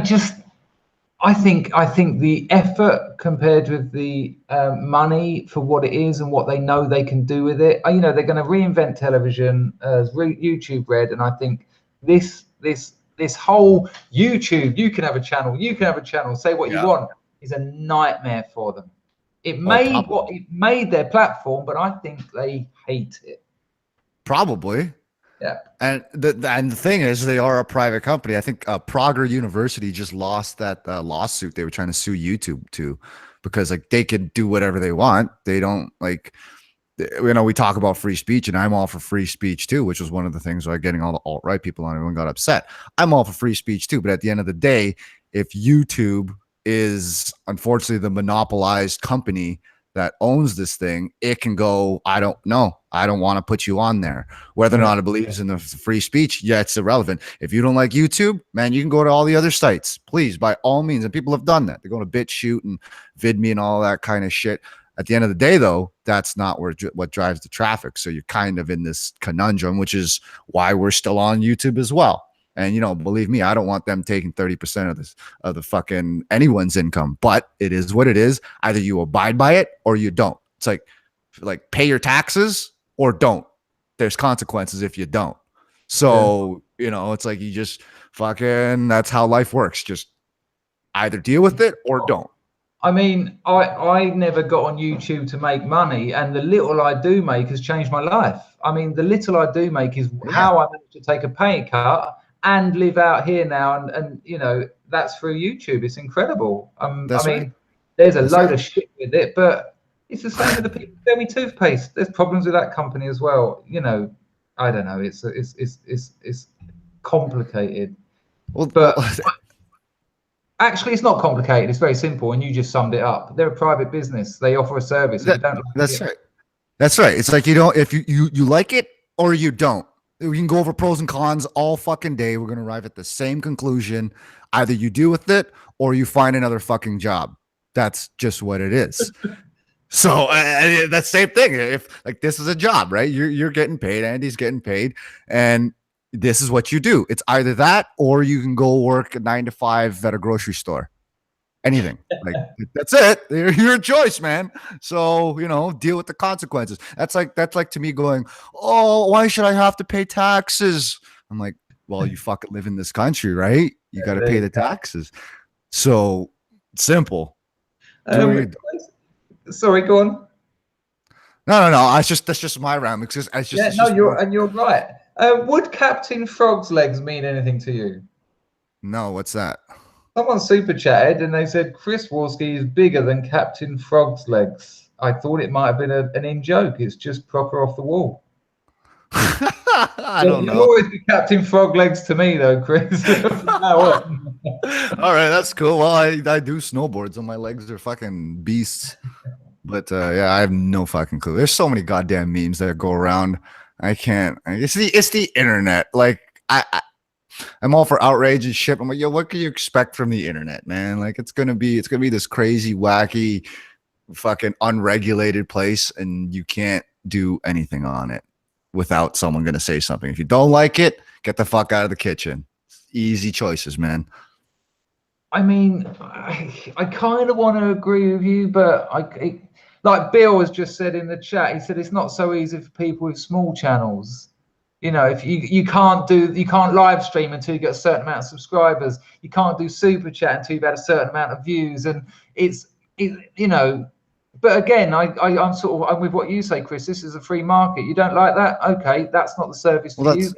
think the effort compared with the money for what it is and what they know they can do with it. You know, they're going to reinvent television as YouTube read, and I think this this whole YouTube, you can have a channel, say what you want, is a nightmare for them. It made their platform, but I think they hate it. Probably. Yeah. And the thing is, they are a private company. I think Prager University just lost that lawsuit they were trying to sue YouTube to, because like they can do whatever they want. They don't like, you know, we talk about free speech, and I'm all for free speech too, which was one of the things why getting all the alt-right people on, everyone got upset. I'm all for free speech too, but at the end of the day, if YouTube is unfortunately the monopolized company that owns this thing, it can go, I don't know, I don't want to put you on there. Whether or not it believes in the free speech, yeah, it's irrelevant. If you don't like YouTube, man, you can go to all the other sites, please, by all means. And people have done that. They go to BitChute and VidMe and all that kind of shit. At the end of the day, though, that's not what drives the traffic. So you're kind of in this conundrum, which is why we're still on YouTube as well. And, you know, believe me, I don't want them taking 30% of this, of the fucking anyone's income, but it is what it is. Either you abide by it or you don't. It's like pay your taxes or don't. There's consequences if you don't. So, you know, it's like you just fucking, that's how life works. Just either deal with it or don't. I mean, I never got on YouTube to make money, and the little I do make has changed my life. I mean, the little I do make is how I managed to take a pay cut and live out here now, and you know, that's through YouTube. It's incredible. I mean, there's a load of shit with it, but it's the same with the people who sell me toothpaste. There's problems with that company as well. You know, I don't know. It's complicated. Well, but actually, it's not complicated. It's very simple, and you just summed it up. They're a private business. They offer a service. That's right. That's right. It's like you don't, if you like it or you don't. We can go over pros and cons all fucking day. We're going to arrive at the same conclusion. Either you deal with it or you find another fucking job. That's just what it is. So that same thing. If like this is a job, right? You're getting paid. Andy's getting paid, and this is what you do. It's either that or you can go work a 9 to 5 at a grocery store. Anything. Like that's it. Your choice, man. So, you know, deal with the consequences. That's like to me going, oh, why should I have to pay taxes? I'm like, well, you fucking live in this country, right? You got to pay the taxes. So simple. Sorry, go on. No. That's just my round. You're right. Would Captain Frog's legs mean anything to you? No, what's that? Someone super chatted and they said Chris Warski is bigger than Captain Frog's legs. I thought it might have been an in joke. It's just proper off the wall. I don't know. You'll always be Captain Frog legs to me, though, Chris. All right, that's cool. Well, I do snowboards, and my legs are fucking beasts. But yeah, I have no fucking clue. There's so many goddamn memes that go around. I can't. It's the internet. Like I'm all for outrage and shit. I'm like, yo, what can you expect from the internet, man? Like it's gonna be this crazy, wacky, fucking unregulated place, and you can't do anything on it without someone gonna say something. If you don't like it, get the fuck out of the kitchen. Easy choices, man. I mean, I kind of want to agree with you, but like Bill has just said in the chat, he said it's not so easy for people with small channels. You know, if you can't live stream until you get a certain amount of subscribers. You can't do super chat until you've had a certain amount of views, and it's you know. But again, I'm with what you say, Chris. This is a free market. You don't like that? Okay, that's not the service for you.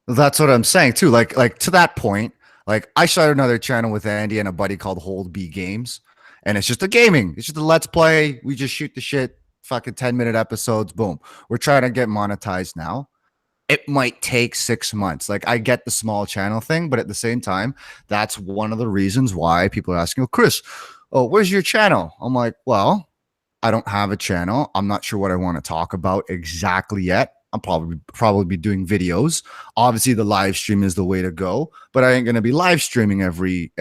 That's what I'm saying too. Like to that point, like I started another channel with Andy and a buddy called Hold B Games, and it's just a gaming. It's just a let's play. We just shoot the shit, fucking 10-minute episodes. Boom. We're trying to get monetized now. It might take 6 months. Like I get the small channel thing, but at the same time, that's one of the reasons why people are asking, oh, Chris, oh, where's your channel? I'm like, well, I don't have a channel. I'm not sure what I want to talk about exactly yet. I'll probably be doing videos. Obviously, the live stream is the way to go, but I ain't gonna be live streaming every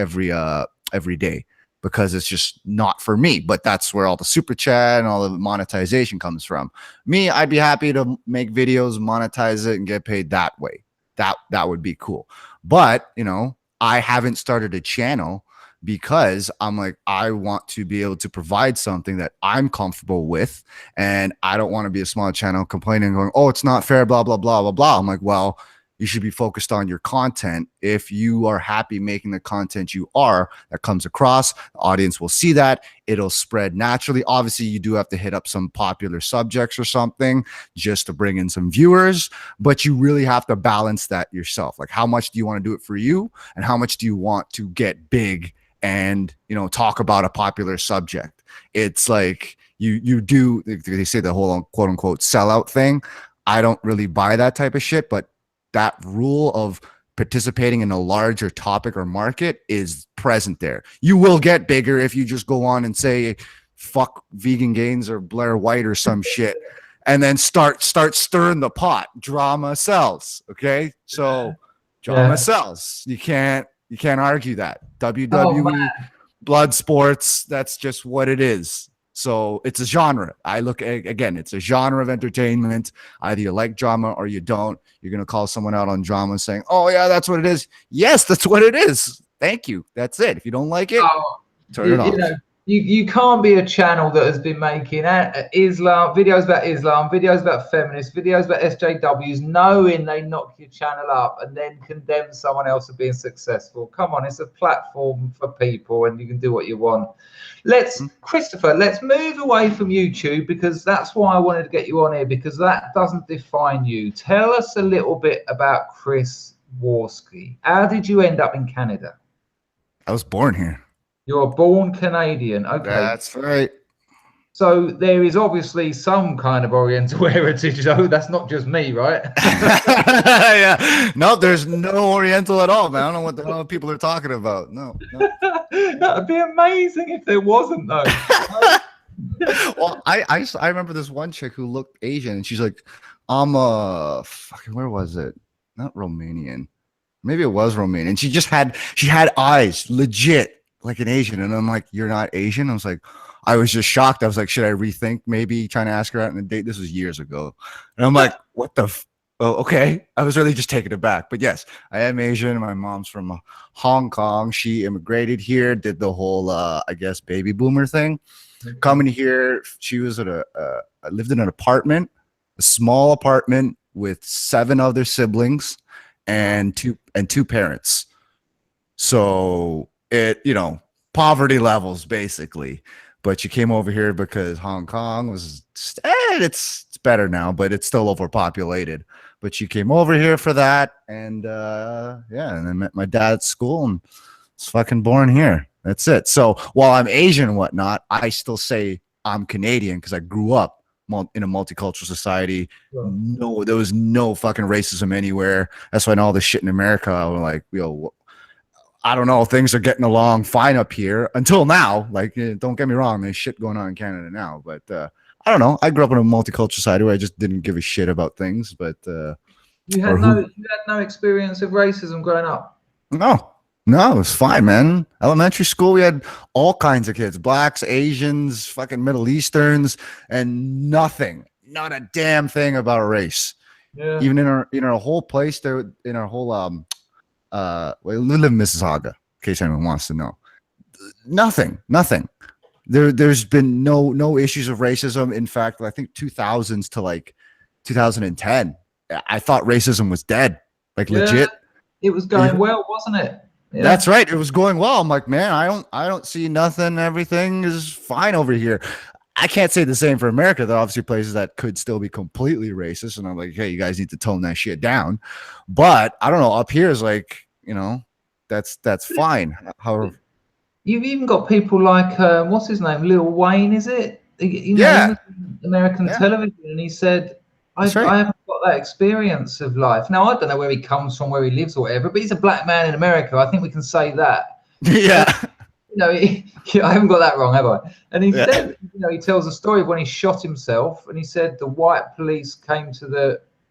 day because it's just not for me. But that's where all the super chat and all the monetization comes from. Me, I'd be happy to make videos, monetize it, and get paid that way. That would be cool. But you know, I haven't started a channel because I'm like, I want to be able to provide something that I'm comfortable with. And I don't want to be a small channel complaining, going, oh, it's not fair, blah, blah, blah, blah, blah. I'm like, well, You should be focused on your content. If you are happy making the content that comes across, the audience will see that. It'll spread naturally. Obviously, you do have to hit up some popular subjects or something just to bring in some viewers, but you really have to balance that yourself. Like, how much do you want to do it for you, and how much do you want to get big and, you know, talk about a popular subject? It's like you do, they say the whole quote unquote sellout thing. I don't really buy that type of shit, but that rule of participating in a larger topic or market is present there. You will get bigger if you just go on and say fuck Vegan Gains or Blair White or some shit, and then start stirring the pot. Drama sells. Okay, so drama sells. You can't argue that. WWE, blood sports, that's just what it is. So it's a genre. I look at, again, it's a genre of entertainment. Either you like drama or you don't. You're going to call someone out on drama saying, oh yeah, that's what it is. Yes, that's what it is. Thank you. That's it. If you don't like it, turn it off. You know, you can't be a channel that has been making Islam videos about feminists, videos about SJWs, knowing they knock your channel up and then condemn someone else for being successful. Come on, it's a platform for people, and you can do what you want. Christopher, let's move away from YouTube, because that's why I wanted to get you on here, because that doesn't define you. Tell us a little bit about Chris Warski. How did you end up in Canada? I was born here. You're born Canadian. Okay. That's right. So there is obviously some kind of Oriental heritage, though. That's not just me, right? Yeah. No, there's no Oriental at all, man. I don't know what the hell people are talking about. No. That'd be amazing if there wasn't, though. Well, I remember this one chick who looked Asian, and she's like, I'm where was it? Not Romanian. Maybe it was Romanian. She had eyes, legit, like an Asian. And I'm like, you're not Asian? I was just shocked. I was like, should I rethink maybe trying to ask her out on a date? This was years ago. And I'm like, what the oh, okay. I was really just taken aback. But yes, I am Asian. My mom's from Hong Kong. She immigrated here, did the whole, I guess, baby boomer thing. Coming here, she was lived in an apartment, a small apartment with 7 other siblings and two parents. So it, you know, poverty levels basically. But she came over here because Hong Kong was, it's better now, but it's still overpopulated. But she came over here for that, and and I met my dad at school, and was fucking born here. That's it. So while I'm Asian and whatnot, I still say I'm Canadian because I grew up in a multicultural society. Sure. No, there was no fucking racism anywhere. That's why all this shit in America, we're like, yo, I don't know, things are getting along fine up here until now. Like, don't get me wrong, there's shit going on in Canada now, but I don't know. I grew up in a multicultural society where I just didn't give a shit about things. But you had no experience of racism growing up? No, it was fine, man. Elementary school, we had all kinds of kids, blacks, Asians, fucking Middle Easterns, and not a damn thing about race. Yeah. Even in our whole place there, in our whole we live in Mississauga, in case anyone wants to know. Nothing. There's been no issues of racism. In fact, I think 2000s to like 2010, I thought racism was dead. Like, legit. It was going well, wasn't it? Yeah. That's right. It was going well. I'm like, man, I don't see nothing. Everything is fine over here. I can't say the same for America. There are obviously places that could still be completely racist, and I'm like, hey, you guys need to tone that shit down. But I don't know. Up here is like, you know, that's fine. However, you've even got people like what's his name, Lil Wayne, is it? You know, American television, and he said, I haven't got that experience of life. Now, I don't know where he comes from, where he lives or whatever, but he's a black man in America. I think we can say that. Yeah. You know, I haven't got that wrong, have I? And he said, you know, he tells a story of when he shot himself, and he said the white police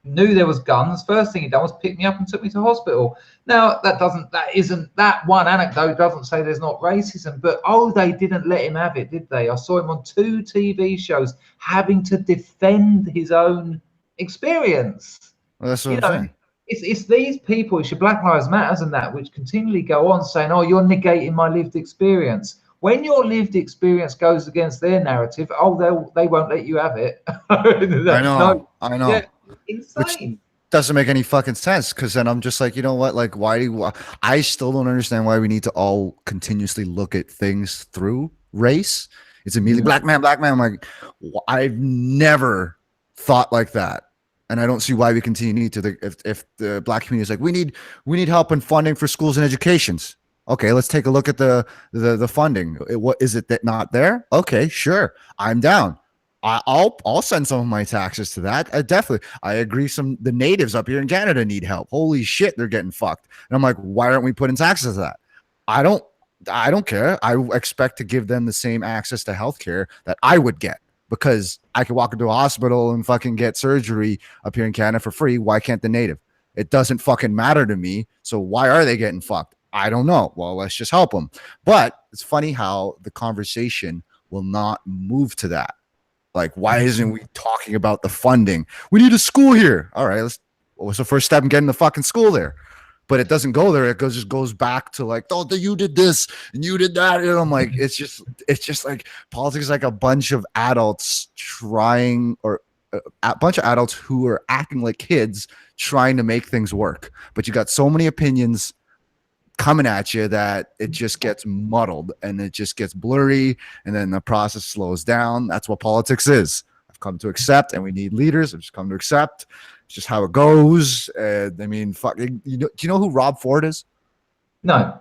knew there was guns. First thing he done was pick me up and took me to hospital. Now, that one anecdote doesn't say there's not racism, but they didn't let him have it, did they? I saw him on 2 TV shows having to defend his own experience. Well, that's what I'm saying. It's these people, it's your Black Lives Matters and that, which continually go on saying, oh, you're negating my lived experience. When your lived experience goes against their narrative, they won't let you have it. I know. Yeah, insane. doesn't make any fucking sense, because then I'm just like, you know what? Like, I still don't understand why we need to all continuously look at things through race. It's immediately Yeah. black man, black man. I'm like, I've never thought like that. And I don't see why we continue need to. If the black community is like, we need help and funding for schools and educations. Okay, let's take a look at the funding. What is it that not there? Okay, sure, I'm down. I'll send some of my taxes to that. Definitely, I agree. The natives up here in Canada need help. Holy shit, they're getting fucked. And I'm like, why aren't we putting taxes to that? I don't I don't care. I expect to give them the same access to healthcare that I would get, because I could walk into a hospital and fucking get surgery up here in Canada for free. Why can't the native? It doesn't fucking matter to me. So why are they getting fucked? I don't know. Well, let's just help them. But it's funny how the conversation will not move to that. Like, why isn't we talking about the funding? We need a school here. All right, what's the first step in getting the fucking school there? But it doesn't go there. It just goes back to like, oh, you did this and you did that. And I'm like, it's just like politics is like a bunch of adults trying, or a bunch of adults who are acting like kids trying to make things work. But you got so many opinions coming at you that it just gets muddled and it just gets blurry, and then the process slows down. That's what politics is. I've come to accept, and we need leaders. I've just come to accept. It's just how it goes. I mean, fucking, do you know who Rob Ford is? No.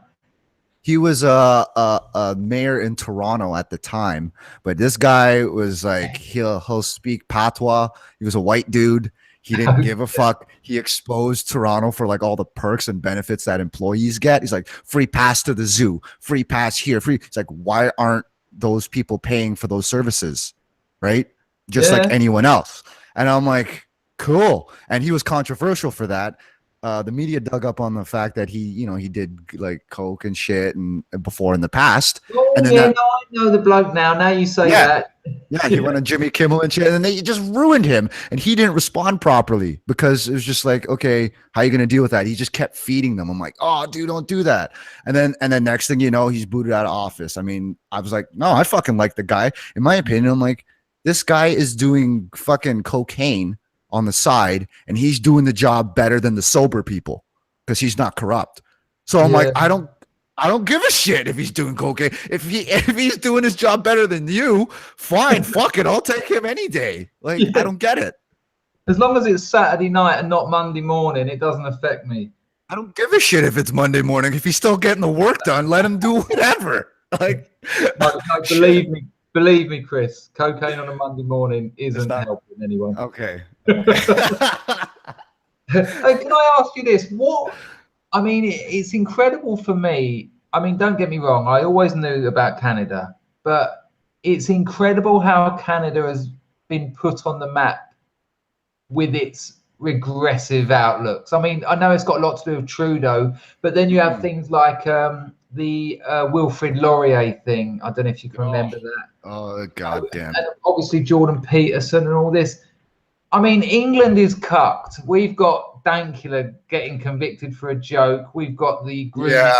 He was a mayor in Toronto at the time, but this guy was like, he'll speak patois. He was a white dude. He didn't give a fuck. He exposed Toronto for like all the perks and benefits that employees get. He's like, free pass to the zoo, free pass here, free. It's like, why aren't those people paying for those services? Right? Just like anyone else. And I'm like, cool. And he was controversial for that. The media dug up on the fact that he did like coke and shit and before in the past. Oh, and then I know the bloke now. Now you say that. Yeah, he went on Jimmy Kimmel and shit, and they just ruined him. And he didn't respond properly because it was just like, okay, how are you going to deal with that? He just kept feeding them. I'm like, oh, dude, don't do that. And then next thing you know, he's booted out of office. I mean, I was like, no, I fucking like the guy. In my opinion, I'm like, this guy is doing fucking cocaine on the side, and he's doing the job better than the sober people because he's not corrupt. So I'm like, I don't give a shit if he's doing cocaine. If he's doing his job better than you, fine, fuck it. I'll take him any day. Like, I don't get it. As long as it's Saturday night and not Monday morning, it doesn't affect me. I don't give a shit if it's Monday morning. If he's still getting the work done, let him do whatever. Like, no, believe me, Chris, cocaine on a Monday morning isn't helping anyone. Okay. Can I ask you this? I mean, it's incredible for me. I mean, don't get me wrong. I always knew about Canada, but it's incredible how Canada has been put on the map with its regressive outlooks. I mean, I know it's got a lot to do with Trudeau, but then you have things like the Wilfrid Laurier thing. I don't know if you can remember that. Oh, goddamn. And obviously Jordan Peterson and all this. I mean, England is cucked. We've got Dankula getting convicted for a joke. We've got the banging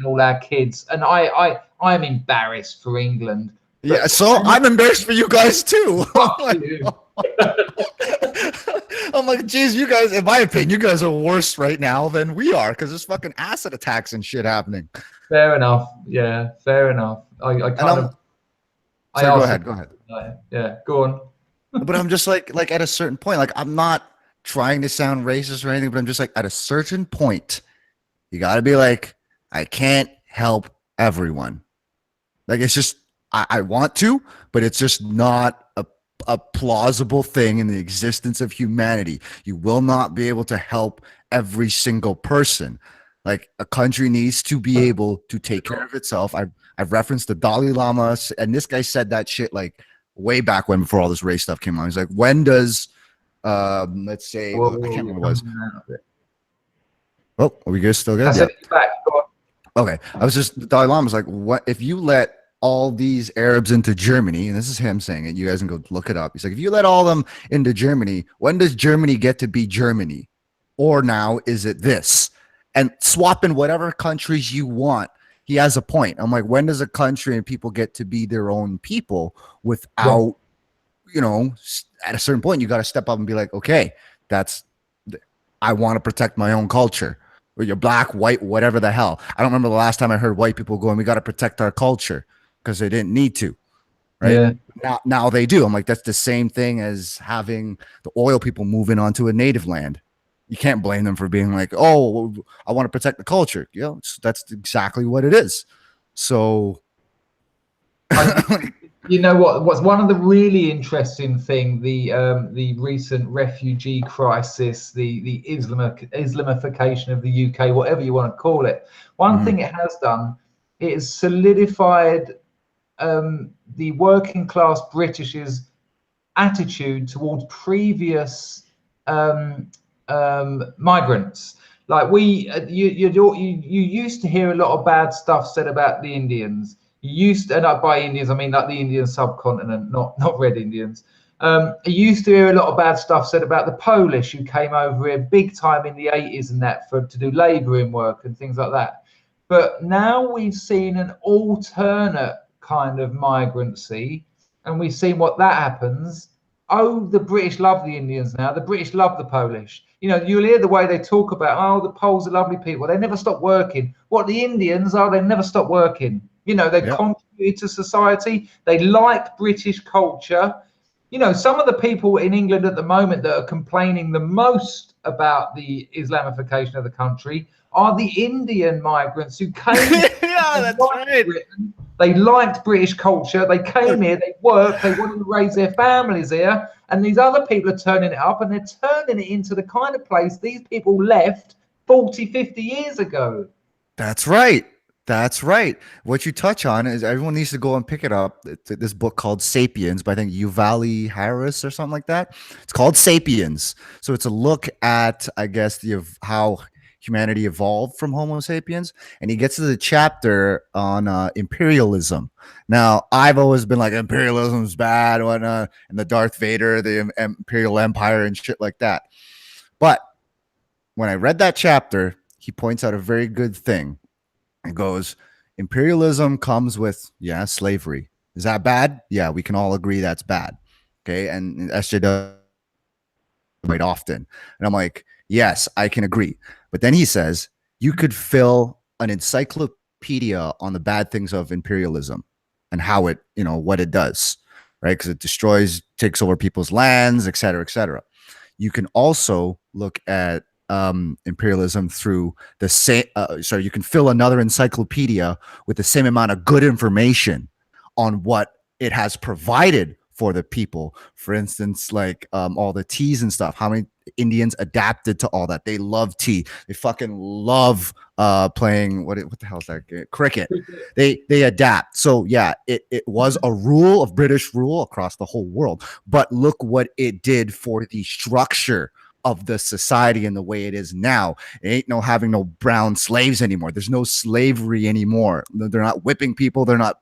all our kids, and I'm embarrassed for England. Yeah, so I'm embarrassed for you guys too. I'm like, geez, you guys, in my opinion, you guys are worse right now than we are because there's fucking acid attacks and shit happening. Fair enough. Yeah, fair enough. Go ahead. Yeah, go on. But I'm just like at a certain point, like, I'm not trying to sound racist or anything, but I'm just like, at a certain point, you got to be like, I can't help everyone. Like, it's just, I want to, but it's just not a plausible thing in the existence of humanity. You will not be able to help every single person. Like, a country needs to be able to take care of itself. I've referenced the Dalai Lama, and this guy said that shit like way back when, before all this race stuff came on. He's like, when does let's say, I can't remember what it was. Oh, are we good? Still good? Yeah. Back. Okay. I was just, the Dalai Lama was like, what if you let all these Arabs into Germany, and this is him saying it, you guys can go look it up. He's like, if you let all them into Germany, when does Germany get to be Germany? Or now is it this? And swap in whatever countries you want. He has a point. I'm like, when does a country and people get to be their own people without, at a certain point, you got to step up and be like, okay, I want to protect my own culture. Or you're black, white, whatever the hell. I don't remember the last time I heard white people going, we got to protect our culture, because they didn't need to, right? Yeah. Now they do. I'm like, that's the same thing as having the oil people moving onto a native land. You can't blame them for being like, oh, I want to protect the culture. You know, that's exactly what it is. So, You know what? What's one of the really interesting thing? The recent refugee crisis, the Islamification of the UK, whatever you want to call it. One thing it has done, it has solidified the working class British's attitude towards previous migrants. Like you used to hear a lot of bad stuff said about the Indians. You used to, and by Indians I mean like the Indian subcontinent, not Red Indians. You used to hear a lot of bad stuff said about the Polish who came over here big time in the 80s and that to do labouring work and things like that. But now we've seen an alternate kind of migrancy, and we've seen what that happens. Oh, the British love the Indians now. The British love the Polish. You know, you'll hear the way they talk about, oh, the Poles are lovely people. They never stop working. What the Indians are, they never stop working. You know, they've contributed to society. They like British culture. You know, some of the people in England at the moment that are complaining the most about the Islamification of the country are the Indian migrants who came. Yeah, that's right. Britain. They liked British culture. They came here, they worked, they wanted to raise their families here. And these other people are turning it up, and they're turning it into the kind of place these people left 40, 50 years ago. That's right. That's right. What you touch on is everyone needs to go and pick it up. It's this book called Sapiens by I think Yuval Harris or something like that. It's called Sapiens. So it's a look at, I guess, how humanity evolved from Homo sapiens, and he gets to the chapter on imperialism. Now, I've always been like, imperialism is bad, whatnot, and the Darth Vader, the Imperial Empire, and shit like that. But when I read that chapter, he points out a very good thing. It goes, imperialism comes with, slavery. Is that bad? Yeah, we can all agree that's bad. Okay, and SJW quite often. And I'm like, yes, I can agree. But then he says, you could fill an encyclopedia on the bad things of imperialism and how it, what it does, right? Because it destroys, takes over people's lands, et cetera, et cetera. You can also look at imperialism through the same, you can fill another encyclopedia with the same amount of good information on what it has provided for the people. For instance, like all the teas and stuff, how many Indians adapted to all that. They love tea. They fucking love playing what the hell is that? Cricket. They adapt. So yeah, it was a rule of British rule across the whole world. But look what it did for the structure of the society and the way it is now. It ain't having no brown slaves anymore. There's no slavery anymore. They're not whipping people. They're not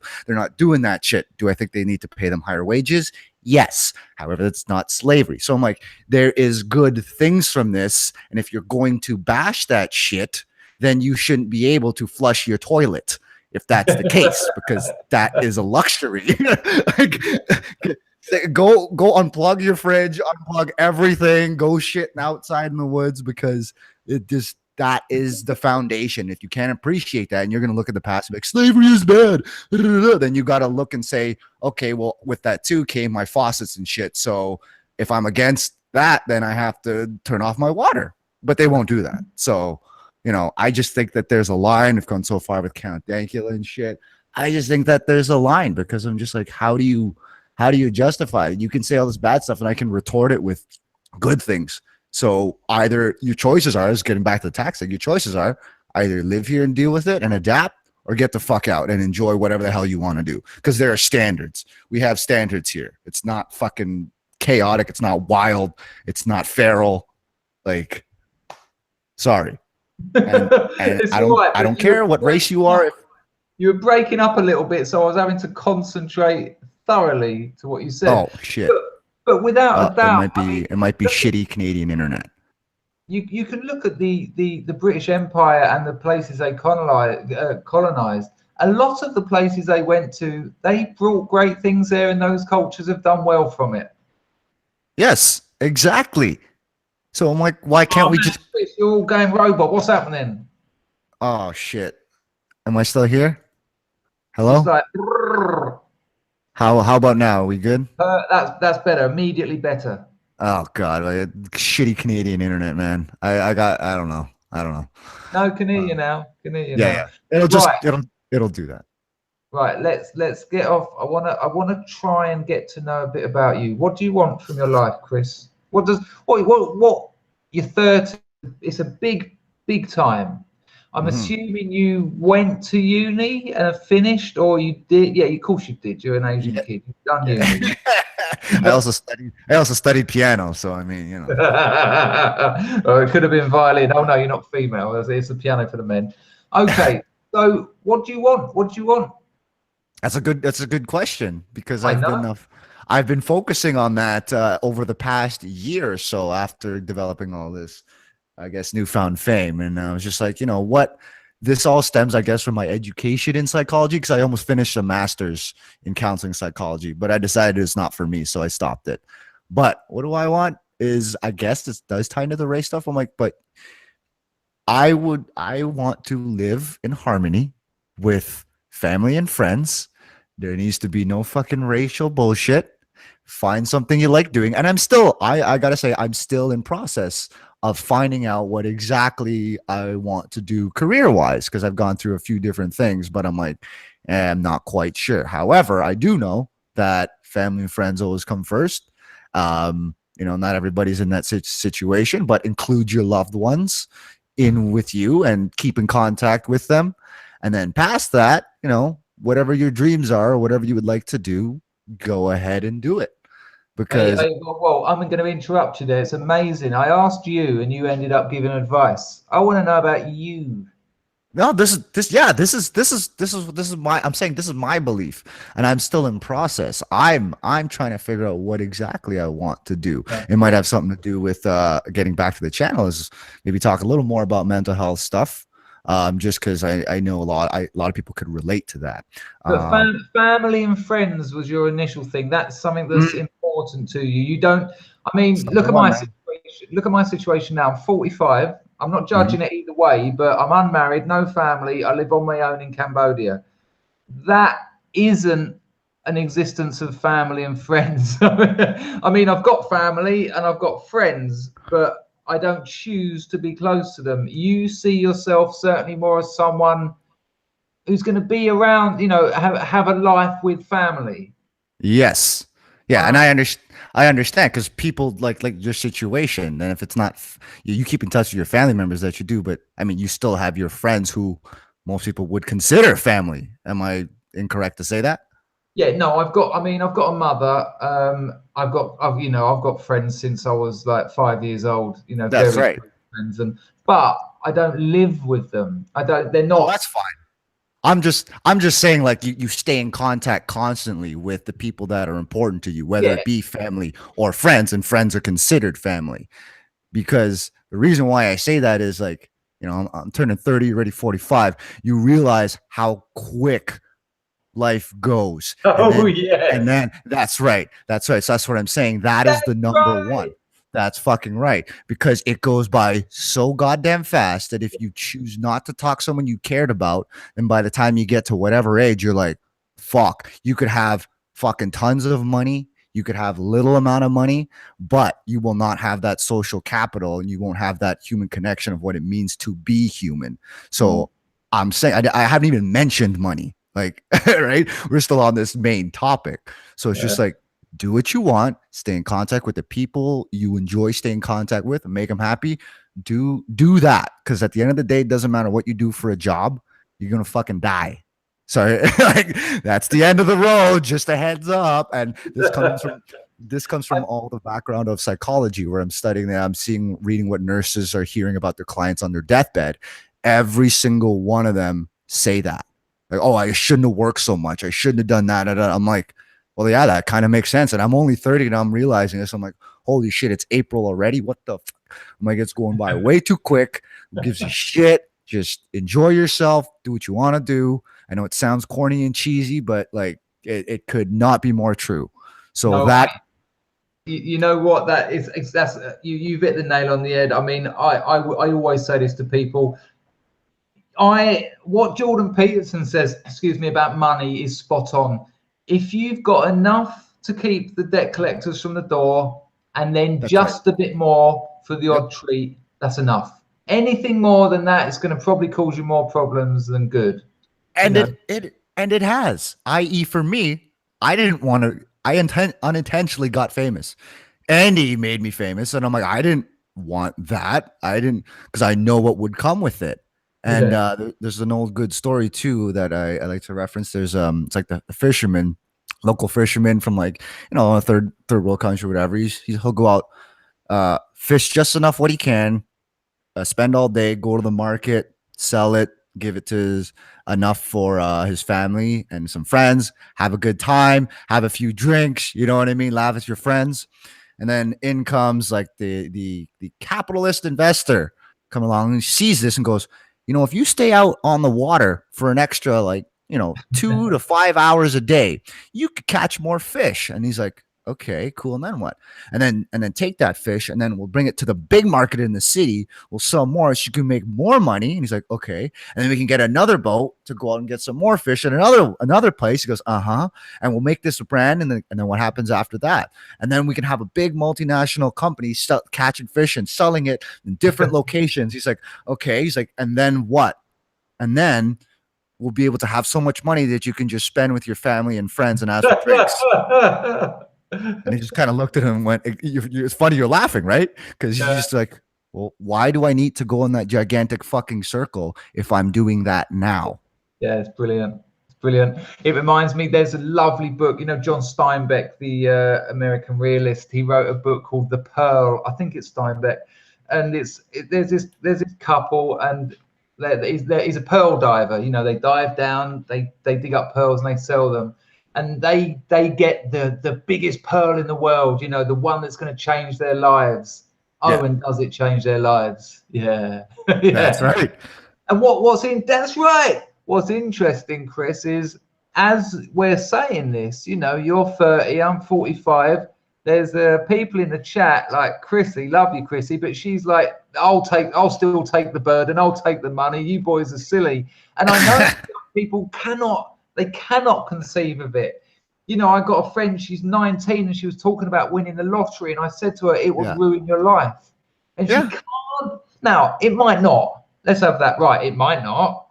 doing that shit. Do I think they need to pay them higher wages? Yes. However, it's not slavery. So I'm like, there is good things from this. And if you're going to bash that shit, then you shouldn't be able to flush your toilet if that's the case, because that is a luxury. Go unplug your fridge, unplug everything, go shitting outside in the woods, because that is the foundation. If you can't appreciate that and you're going to look at the past and be like, slavery is bad, then you got to look and say, okay, well, with that too came my faucets and shit. So if I'm against that, then I have to turn off my water. But they won't do that. So, I just think that there's a line. I've gone so far with Count Dankula and shit. I just think that there's a line, because I'm just like, how do you justify it? You can say all this bad stuff and I can retort it with good things. So either your choices are, is getting back to the tax thing, your choices are either live here and deal with it and adapt, or get the fuck out and enjoy whatever the hell you want to do. Because there are standards. We have standards here. It's not fucking chaotic. It's not wild. It's not feral. Like, sorry. And I don't care what race you are. You were breaking up a little bit, so I was having to concentrate thoroughly to what you said. Oh shit! But without a doubt, it might be shitty Canadian internet. You can look at the British Empire and the places they colonized. A lot of the places they went to, they brought great things there, and those cultures have done well from it. Yes, exactly. So I'm like, why can't Oh we man, just? Chris, you're all going robot. What's happening? Oh shit! Am I still here? Just Hello? like "Brrr." How about now? Are we good? That's better. Immediately better. Oh god, like, shitty Canadian internet, man. I don't know. I don't know. No, can hear Uh, you now. Can hear you yeah, now. yeah. It'll just Right, it'll do that. right. Let's get off. I wanna try and get to know a bit about you. What do you want from your life, Chris? What? You're 30. It's a big time. I'm Mhm. assuming you went to uni and have finished, or you did. Yeah, of course you did. You're an Asian Yeah, kid. You've done yeah. uni. I also studied piano, so I mean, you know. Or it could have been violin. Oh no, you're not female. It's the piano for the men. Okay, so what do you want? What do you want? That's a good question because I know. I've been focusing on that over the past year or so after developing all this, I guess, newfound fame. And I was just like, you know what? This all stems, I guess, from my education in psychology because I almost finished a master's in counseling psychology, but I decided it's not for me, so I stopped it. But what do I want is, I guess this does tie into the race stuff. I'm like, but I want to live in harmony with family and friends. There needs to be no fucking racial bullshit. Find something you like doing. And I gotta say, I'm still in process of finding out what exactly I want to do career wise, because I've gone through a few different things, but I'm not quite sure. However, I do know that family and friends always come first. Not everybody's in that situation, but include your loved ones in with you and keep in contact with them. And then past that, whatever your dreams are or whatever you would like to do, go ahead and do it. Because Well, I'm going to interrupt you there. It's amazing. I asked you, and you ended up giving advice. I want to know about you. no, this is my I'm saying this is my belief, and I'm still in process. I'm trying to figure out what exactly I want to do. Yeah. It might have something to do with getting back to the channel, is maybe talk a little more about mental health stuff. Just because I know a lot of people could relate to that. But Um, family and friends was your initial thing. That's something that's mm, important to you. You don't. I it's mean, number look at one, my man. situation. Look at my situation now. I'm 45. I'm not Mhm. judging it either way, but I'm unmarried, no family. I live on my own in Cambodia. That isn't an existence of family and friends. I mean, I've got family and I've got friends, but I don't choose to be close to them. You see yourself certainly more as someone who's going to be around, have a life with family. Yes. Yeah, and Wow. I understand because people like your situation, and if it's not you keep in touch with your family members that you do, but I mean you still have your friends who most people would consider family. Am I incorrect to say that? Yeah, no, I've got a mother. I've got friends since I was like 5 years old, That's very right. close friends. But I don't live with them. They're Oh, not. that's fine. I'm just saying, like, you stay in contact constantly with the people that are important to you, whether Yeah. it be family or friends, and friends are considered family. Because the reason why I say that is, like, I'm turning 30, already 45. You realize how quick life goes. And Oh, then yes. that's right. That's right. So that's what I'm saying. That is the That's number right. one. That's fucking right. Because it goes by so goddamn fast that if you choose not to talk to someone you cared about, then by the time you get to whatever age, you're like, fuck, you could have fucking tons of money. You could have little amount of money, but you will not have that social capital, and you won't have that human connection of what it means to be human. Mm. So I'm saying I haven't even mentioned money. Like, right? We're still on this main topic. So it's Yeah. just like, do what you want, stay in contact with the people you enjoy staying in contact with, and make them happy. Do that. Because at the end of the day, it doesn't matter what you do for a job, you're gonna fucking die. So like, that's the end of the road. Just a heads up. And this comes from all the background of psychology, where I'm studying that, reading what nurses are hearing about their clients on their deathbed. Every single one of them say that. Like, oh, I shouldn't have worked so much. I shouldn't have done that. I'm like, well, yeah, that kind of makes sense. And I'm only 30 and I'm realizing this. I'm like, holy shit, it's April already. What the fuck? I'm like, it's going by way too quick. Who gives a shit? Just enjoy yourself. Do what you want to do. I know it sounds corny and cheesy, but like, it could not be more true. So No, I, that. You know what that is? That's you've hit the nail on the head. I mean, I always say this to people. What Jordan Peterson says, excuse me, about money is spot on. If you've got enough to keep the debt collectors from the door, and then That's right. just a bit more for the Yep. odd treat, that's enough. Anything more than that is going to probably cause you more problems than good. You And know. it has. I.e., for me, I didn't want to. Unintentionally got famous. Andy made me famous, and I'm like, I didn't want that. I didn't, because I know what would come with it. And Yeah. there's an old good story too that I like to reference. There's it's like the fisherman, local fisherman from, like, a third world country, whatever. He'll go out, fish just enough what he can, spend all day, go to the market, sell it, give it to enough for his family and some friends, have a good time, have a few drinks, you know what I mean? Laugh with your friends. And then in comes like the capitalist investor come along and sees this and goes, if you stay out on the water for an extra, like, 2 to 5 hours a day, you could catch more fish. And he's like, okay, cool. And then what? And then take that fish and then we'll bring it to the big market in the city. We'll sell more so you can make more money. And he's like, okay. And then we can get another boat to go out and get some more fish at another place. He goes, uh-huh. And we'll make this a brand. And then what happens after that? And then we can have a big multinational company catching fish and selling it in different locations. He's like, okay. He's like, and then what? And then we'll be able to have so much money that you can just spend with your family and friends and ask for drinks. And he just kind of looked at him and went, it's funny you're laughing, right? Because he's just like, well, why do I need to go in that gigantic fucking circle if I'm doing that now? Yeah, it's brilliant. It's brilliant. It reminds me, there's a lovely book, John Steinbeck, the American realist. He wrote a book called The Pearl. I think it's Steinbeck. And there's this couple, and he's a pearl diver. They dive down, they dig up pearls and they sell them. And they get the biggest pearl in the world, the one that's going to change their lives. Oh, Yeah. and does it change their lives? Yeah. Yeah. That's right. And that's right. What's interesting, Chris, is as we're saying this, you're 30, I'm 45. There's people in the chat like Chrissy, love you, Chrissy, but she's like, I'll still take the burden, I'll take the money. You boys are silly. And I know people cannot conceive of it. I got a friend, she's 19, and she was talking about winning the lottery, and I said to her, it would ruin your life. And she can't. Now, it might not. Let's have that right. It might not,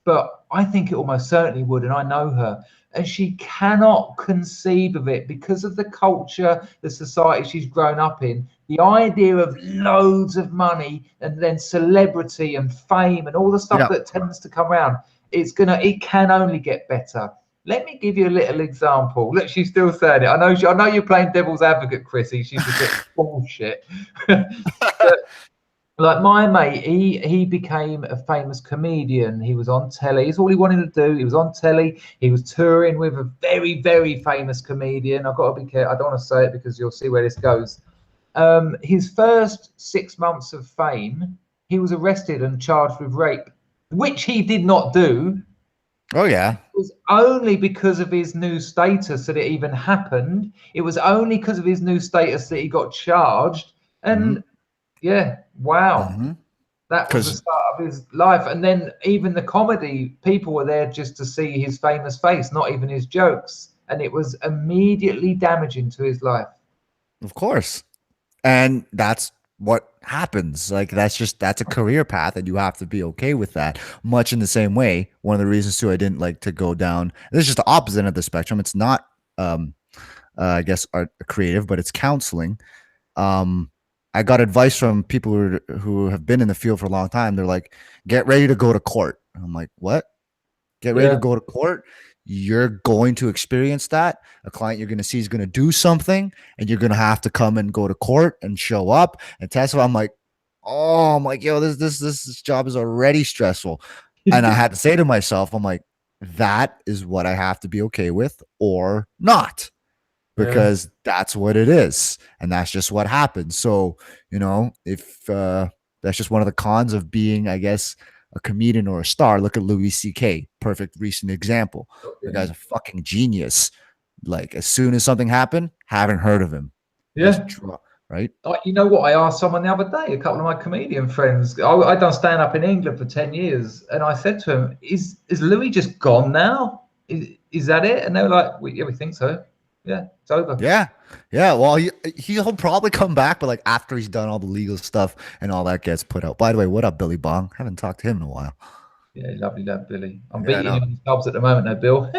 but I think it almost certainly would, and I know her. And she cannot conceive of it because of the culture, the society she's grown up in. The idea of loads of money and then celebrity and fame and all the stuff that tends to come around, it can only get better. Let me give you a little example. Look, she's still saying it. I know you're playing devil's advocate, Chrissy. She's a bit bullshit. But, like my mate, he became a famous comedian. He was on telly. It's all he wanted to do. He was on telly. He was touring with a very, very famous comedian. I've got to be careful. I don't want to say it because you'll see where this goes. His first 6 months of fame, he was arrested and charged with rape, which he did not do. Oh, yeah. It was only because of his new status that it even happened. It was only because of his new status that he got charged. And yeah, wow. That was the start of his life. And then even the comedy, people were there just to see his famous face, not even his jokes. And it was immediately damaging to his life. Of course. And that's what happens. Like, that's a career path, and you have to be okay with that. Much in the same way, one of the reasons too I didn't like to go down, this is just the opposite end of the spectrum. It's not I guess art creative, but it's counseling. I got advice from people who have been in the field for a long time. They're like, get ready to go to court. I'm like, what? Get ready to go to court? You're going to experience that. A client you're going to see is going to do something, and you're going to have to come and go to court and show up and testify. I'm like, yo, this job is already stressful. And I had to say to myself, I'm like, that is what I have to be okay with or not, because that's what it is. And that's just what happens. So, if that's just one of the cons of being, I guess, a comedian or a star. Look at Louis C.K., perfect recent example. The guy's a fucking genius. Like, as soon as something happened, haven't heard of him. Yeah. Right? You know what? I asked someone the other day, a couple of my comedian friends. I'd done stand up in England for 10 years, and I said to him, "Is Louis just gone now? Is that it?" And they were like, "Yeah, we think so. Yeah, it's over." Yeah. Yeah. Well, he'll probably come back, but like after he's done all the legal stuff and all that gets put out. By the way, what up, Billy Bong? Haven't talked to him in a while. Yeah, lovely lad, Billy. I'm Yeah, beating you no. on the subs at the moment, though, Bill.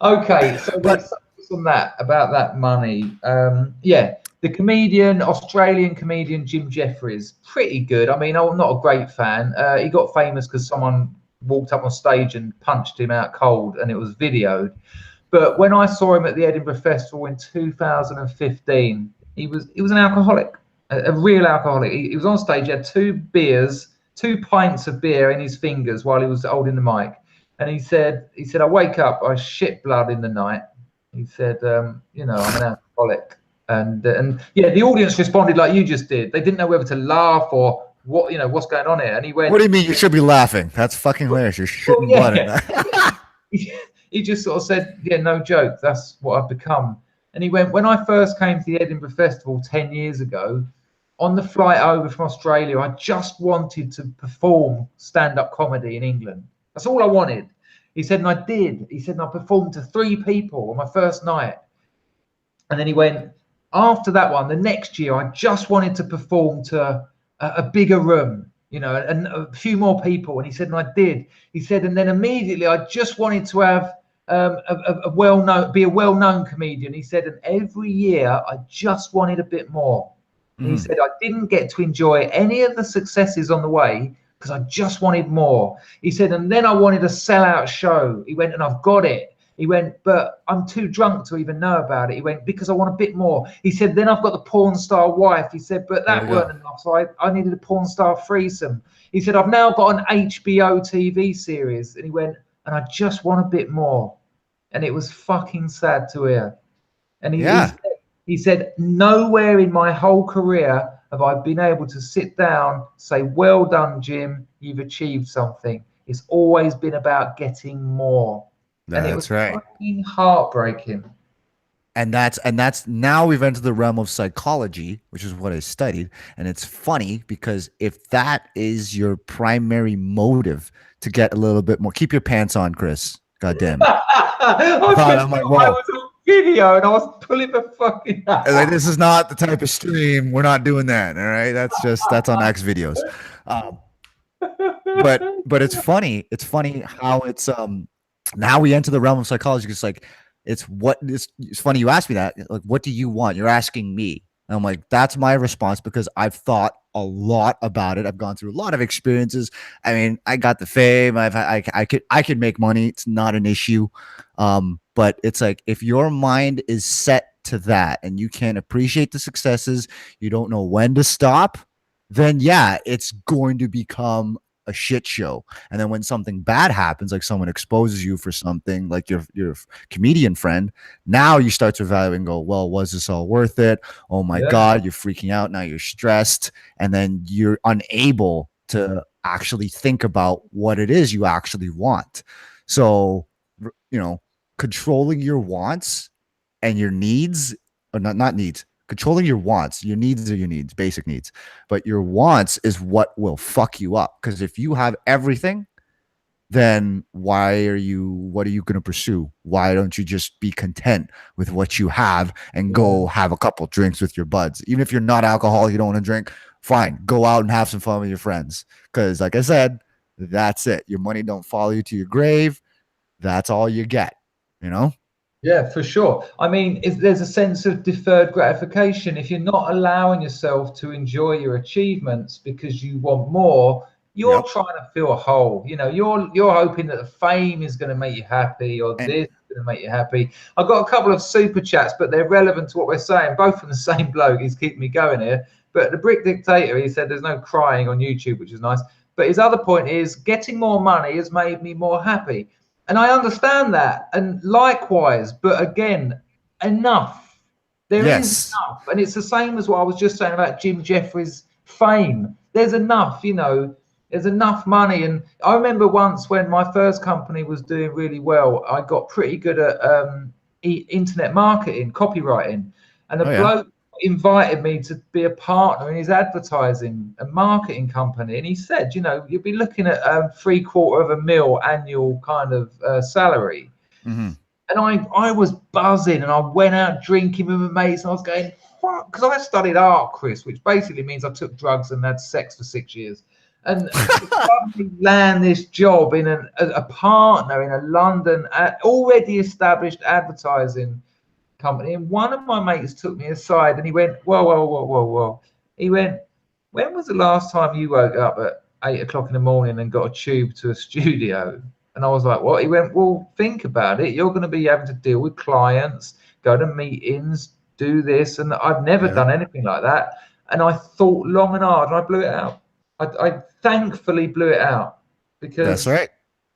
Okay, so But let's focus on that about that money. Yeah, the comedian, Australian comedian Jim Jeffries, pretty good. I mean, I'm not a great fan. He got famous because someone walked up on stage and punched him out cold, and it was videoed. But when I saw him at the Edinburgh Festival in 2015, he was an alcoholic, a real alcoholic. He was on stage. He had 2 pints of beer in his fingers while he was holding the mic. And he said, I wake up, I shit blood in the night. He said, I'm an alcoholic. And yeah, the audience responded like you just did. They didn't know whether to laugh or what's going on here. And he went, what do you mean you should be laughing? That's fucking hilarious. You're shitting blood in that. he just sort of said, yeah, no joke. That's what I've become. And he went, when I first came to the Edinburgh Festival 10 years ago, on the flight over from Australia, I just wanted to perform stand-up comedy in England. That's all I wanted. He said, and I did. He said, and I performed to 3 people on my first night. And then he went, after that one, the next year, I just wanted to perform to a bigger room, and a few more people. And he said, and I did. He said, and then immediately I just wanted to have be a well-known comedian. He said, and every year I just wanted a bit more. And he said, I didn't get to enjoy any of the successes on the way because I just wanted more. He said, and then I wanted a sellout show. He went, and I've got it. He went, but I'm too drunk to even know about it. He went, because I want a bit more. He said, then I've got the porn star wife. He said, but that weren't enough. So I needed a porn star threesome. He said, I've now got an HBO TV series. And he went, and I just want a bit more. And it was fucking sad to hear. And he said, nowhere in my whole career have I been able to sit down, say, well done, Jim, you've achieved something. It's always been about getting more. And it was fucking heartbreaking. And that's now we've entered the realm of psychology, which is what I studied. And it's funny because if that is your primary motive to get a little bit more, keep your pants on, Chris. God damn it. I was on video and I was pulling the fucking like, this is not the type of stream. We're not doing that. All right. That's on X videos. But it's funny. It's funny how it's now we enter the realm of psychology. It's like it's funny you asked me that. Like, what do you want? You're asking me. And I'm like, that's my response because I've thought a lot about it. I've gone through a lot of experiences. I mean, I got the fame. I could make money. It's not an issue. But it's like if your mind is set to that and you can't appreciate the successes, you don't know when to stop, then yeah, it's going to become a shit show. And then when something bad happens, like someone exposes you for something, like your comedian friend, now you start to evaluate and go, well, was this all worth it? Oh my God, you're freaking out. Now you're stressed. And then you're unable to actually think about what it is you actually want. So, controlling your wants and your needs, or not needs, controlling your wants. Your needs are your needs, basic needs, but your wants is what will fuck you up. Because if you have everything, then what are you going to pursue? Why don't you just be content with what you have and go have a couple drinks with your buds? Even if you're not alcoholic, you don't want to drink, fine, go out and have some fun with your friends. Because like I said, that's it. Your money don't follow you to your grave. That's all you get, Yeah, for sure. I mean, there's a sense of deferred gratification. If you're not allowing yourself to enjoy your achievements because you want more, you're trying to fill a hole. You're hoping that the fame is going to make you happy or this is going to make you happy. I've got a couple of super chats, but they're relevant to what we're saying, both from the same bloke. He's keeping me going here. But the Brick Dictator, he said there's no crying on YouTube, which is nice. But his other point is getting more money has made me more happy. And I understand that. And likewise, but again, enough. There is enough. And it's the same as what I was just saying about Jim Jeffries' fame. There's enough, there's enough money. And I remember once when my first company was doing really well, I got pretty good at internet marketing, copywriting, and a Oh yeah. bloke invited me to be a partner in his advertising and marketing company. And he said, you'll be looking at $750,000 annual kind of salary. Mm-hmm. And I was buzzing, and I went out drinking with my mates, and I was going, fuck, because I studied art, Chris, which basically means I took drugs and had sex for 6 years. And to suddenly land this job in a partner in a London already established advertising company. And one of my mates took me aside and he went, whoa, whoa, whoa, whoa, whoa. He went, when was the last time you woke up at 8 o'clock in the morning and got a tube to a studio? And I was like, what? He went, well, think about it. You're going to be having to deal with clients, go to meetings, do this. And I've never done anything like that. And I thought long and hard and I blew it out. I thankfully blew it out because That's right.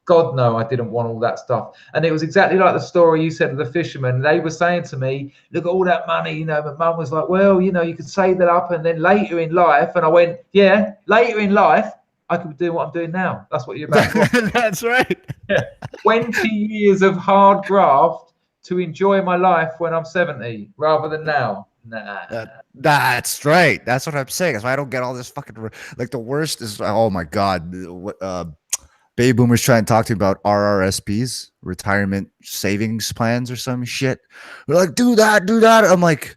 God, no, I didn't want all that stuff. And it was exactly like the story you said of the fishermen. They were saying to me, look at all that money, my mum was like, well, you could save that up and then later in life. And I went, yeah, later in life, I could be doing what I'm doing now. That's what you're about. That's right. 20 years of hard graft to enjoy my life when I'm 70 rather than now. Nah. That's right. That's what I'm saying. That's why I don't get all this fucking like the worst is oh my god. What baby boomers trying to talk to me about RRSPs, retirement savings plans or some shit. They're like, do that. I'm like,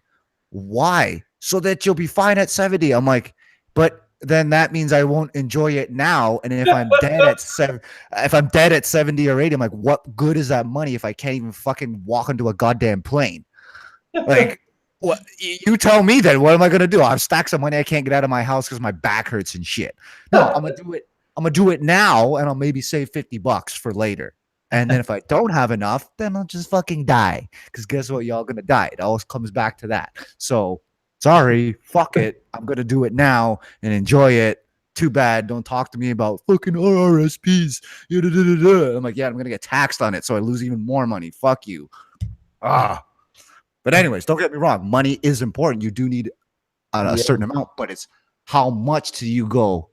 why? So that you'll be fine at 70. I'm like, but then that means I won't enjoy it now. And if I'm dead at 70 or 80, I'm like, what good is that money if I can't even fucking walk into a goddamn plane? Like, what? You tell me then. What am I gonna do? I've stacked some money. I can't get out of my house because my back hurts and shit. No, I'm gonna do it. I'm gonna do it now, and I'll maybe save $50 for later. And then if I don't have enough, then I'll just fucking die. Because guess what? Y'all gonna die. It always comes back to that. So sorry, fuck it. I'm gonna do it now and enjoy it. Too bad. Don't talk to me about fucking RRSPs. I'm like, yeah, I'm gonna get taxed on it, so I lose even more money. Fuck you. But anyways, don't get me wrong. Money is important. You do need a certain amount, but it's how much do you go?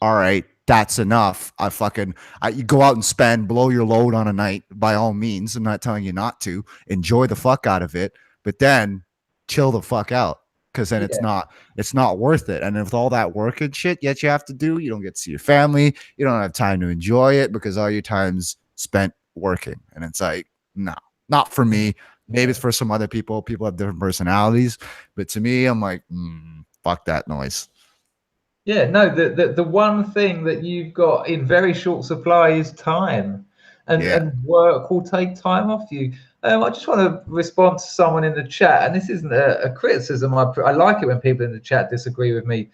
All right, that's enough. You go out and spend, blow your load on a night by all means. I'm not telling you not to. Enjoy the fuck out of it, but then chill the fuck out because then it's not worth it. And with all that work and shit yet you have to do, you don't get to see your family. You don't have time to enjoy it because all your time's spent working. And it's like, no, not for me. Maybe it's for some other people. People have different personalities, but to me, I'm like, fuck that noise. Yeah, no, the one thing that you've got in very short supply is time, and work will take time off you. I just want to respond to someone in the chat, and this isn't a criticism. I like it when people in the chat disagree with me,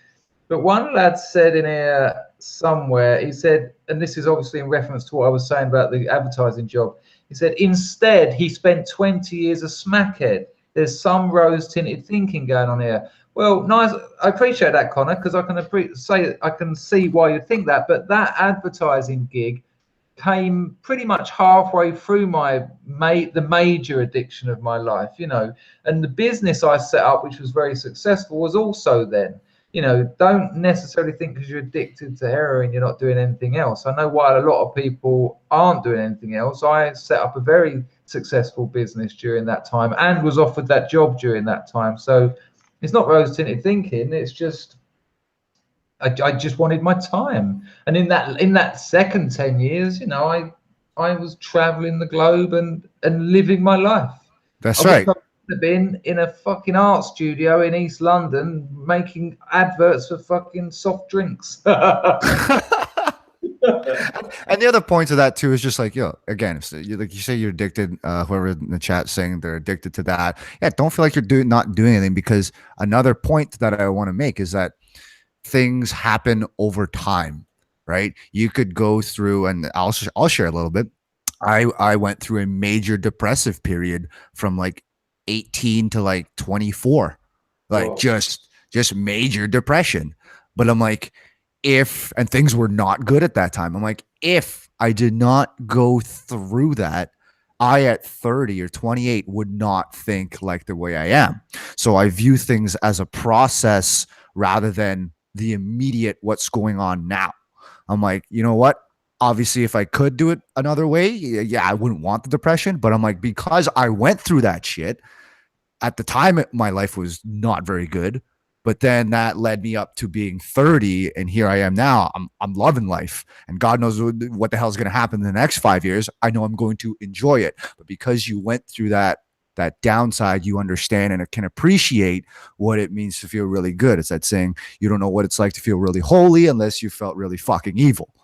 but one lad said in here somewhere, he said, and this is obviously in reference to what I was saying about the advertising job. He said, instead, he spent 20 years a smackhead. There's some rose-tinted thinking going on here. Well, nice. I appreciate that, Connor, because I can see why you think that. But that advertising gig came pretty much halfway through the major addiction of my life, and the business I set up, which was very successful, was also then. Don't necessarily think because you're addicted to heroin, you're not doing anything else. I know why a lot of people aren't doing anything else. I set up a very successful business during that time and was offered that job during that time. So it's not rose-tinted thinking. It's just, I just wanted my time. And in that second 10 years, I was traveling the globe and living my life. That's right. Have been in a fucking art studio in East London making adverts for fucking soft drinks. And the other point to that too is just like, again, like you say, you're addicted. Whoever in the chat saying they're addicted to that, don't feel like you're not doing anything. Because another point that I want to make is that things happen over time, right? You could go through, and I'll share a little bit. I went through a major depressive period from like 18 to like 24, like just major depression. But I'm like, and things were not good at that time. I'm like, if I did not go through that, I at 30 or 28 would not think like the way I am. So I view things as a process rather than the immediate what's going on now. I'm like, you know what? Obviously, if I could do it another way, yeah, I wouldn't want the depression. But I'm like, because I went through that shit at the time, my life was not very good. But then that led me up to being 30, and here I am now. I'm loving life, and God knows what the hell is going to happen in the next 5 years. I know I'm going to enjoy it, but because you went through that downside, you understand and can appreciate what it means to feel really good. It's that saying, you don't know what it's like to feel really holy unless you felt really fucking evil.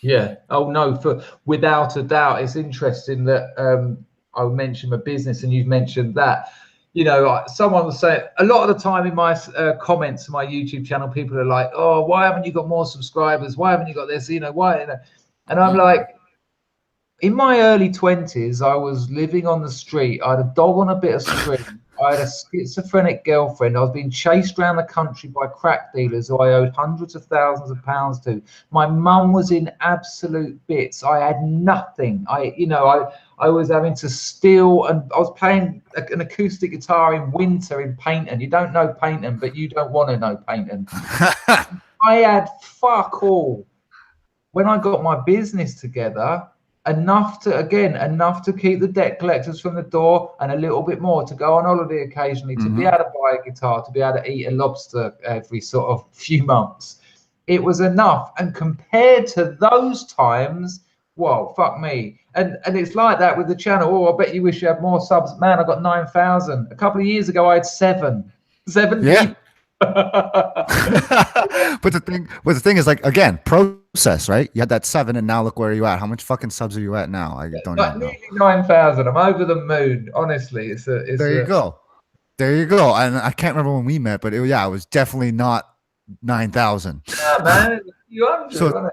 Yeah. Oh no, without a doubt. It's interesting that I mentioned my business and you've mentioned that. You know, someone was saying a lot of the time in my comments to my YouTube channel, people are like, "Oh, why haven't you got more subscribers? Why haven't you got this? You know, why?" And I'm like, in my early 20s, I was living on the street. I had a dog on a bit of string. I had a schizophrenic girlfriend. I was being chased around the country by crack dealers who I owed hundreds of thousands of pounds to. My mum was in absolute bits. I had nothing. I was having to steal, and I was playing an acoustic guitar in winter in Paynton. You don't know Paynton, but you don't want to know Paynton. I had fuck all. When I got my business together, enough to keep the debt collectors from the door and a little bit more to go on holiday occasionally, to be able to buy a guitar, to be able to eat a lobster every sort of few months. It was enough. And compared to those times, well, fuck me. And it's like that with the channel. Oh, I bet you wish you had more subs. Man, I got 9,000. A couple of years ago, I had seven Yeah. people. but the thing is, like, again, process, right? You had that 7, and now look where you at. How much fucking subs are you at now? I don't even know. Nearly 9,000. I'm over the moon. Honestly, There you go. There you go. And I can't remember when we met, but it was definitely not 9,000. Yeah, man, it's a few hundred, So wasn't it?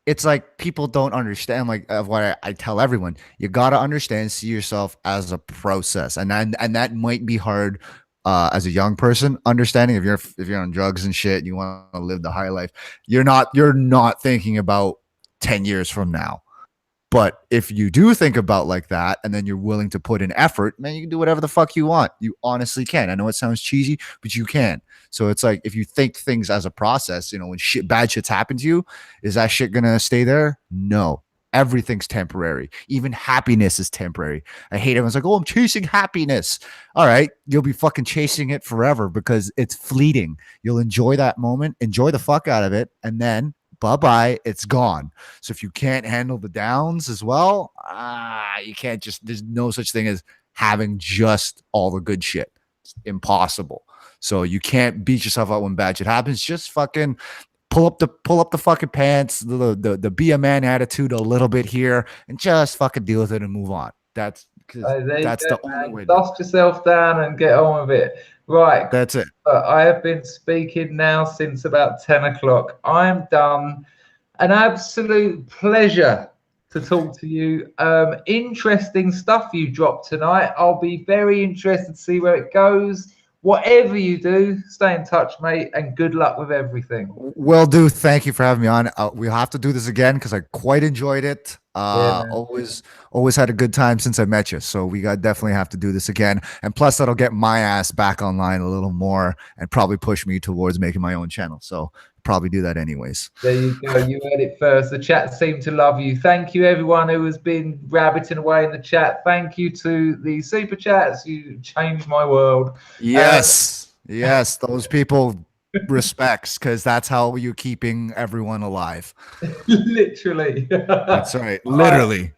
it's like people don't understand, like, of what I tell everyone. You gotta understand, see yourself as a process, and that might be hard as a young person understanding. If you're on drugs and shit and you want to live the high life, you're not thinking about 10 years from now. But if you do think about like that, and then you're willing to put in effort, man, you can do whatever the fuck you want. You honestly can. I know it sounds cheesy, but you can. So it's like, if you think things as a process, when bad shit's happened to you, is that shit gonna stay there? No. Everything's temporary. Even happiness is temporary. I hate everyone's like, "Oh, I'm chasing happiness." All right, you'll be fucking chasing it forever because it's fleeting. You'll enjoy that moment, enjoy the fuck out of it, and then bye-bye, it's gone. So if you can't handle the downs as well, you can't just, there's no such thing as having just all the good shit. It's impossible. So you can't beat yourself up when bad shit happens. Just fucking pull up the fucking pants, the be a man attitude a little bit here, and just fucking deal with it and move on. That's the only way. Dust yourself down and get on with it. Right. That's it. I have been speaking now since about 10 o'clock. I'm done. An absolute pleasure to talk to you. Interesting stuff you dropped tonight. I'll be very interested to see where it goes. Whatever you do, stay in touch, mate, and good luck with everything. Will do. Thank you for having me on. We'll have to do this again because I quite enjoyed it. Always had a good time since I met you. So we definitely have to do this again. And plus, that'll get my ass back online a little more and probably push me towards making my own channel. So probably do that anyways. There you go. You heard it first. The chat seemed to love you. Thank you, everyone who has been rabbiting away in the chat. Thank you to the super chats. You changed my world. Yes. Yes. Those people respects, because that's how you're keeping everyone alive. Literally. That's right. Literally.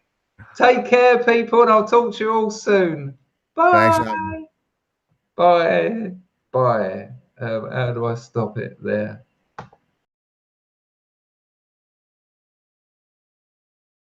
Take care, people, and I'll talk to you all soon. Bye. Thanks, Bye. Bye. How do I stop it there?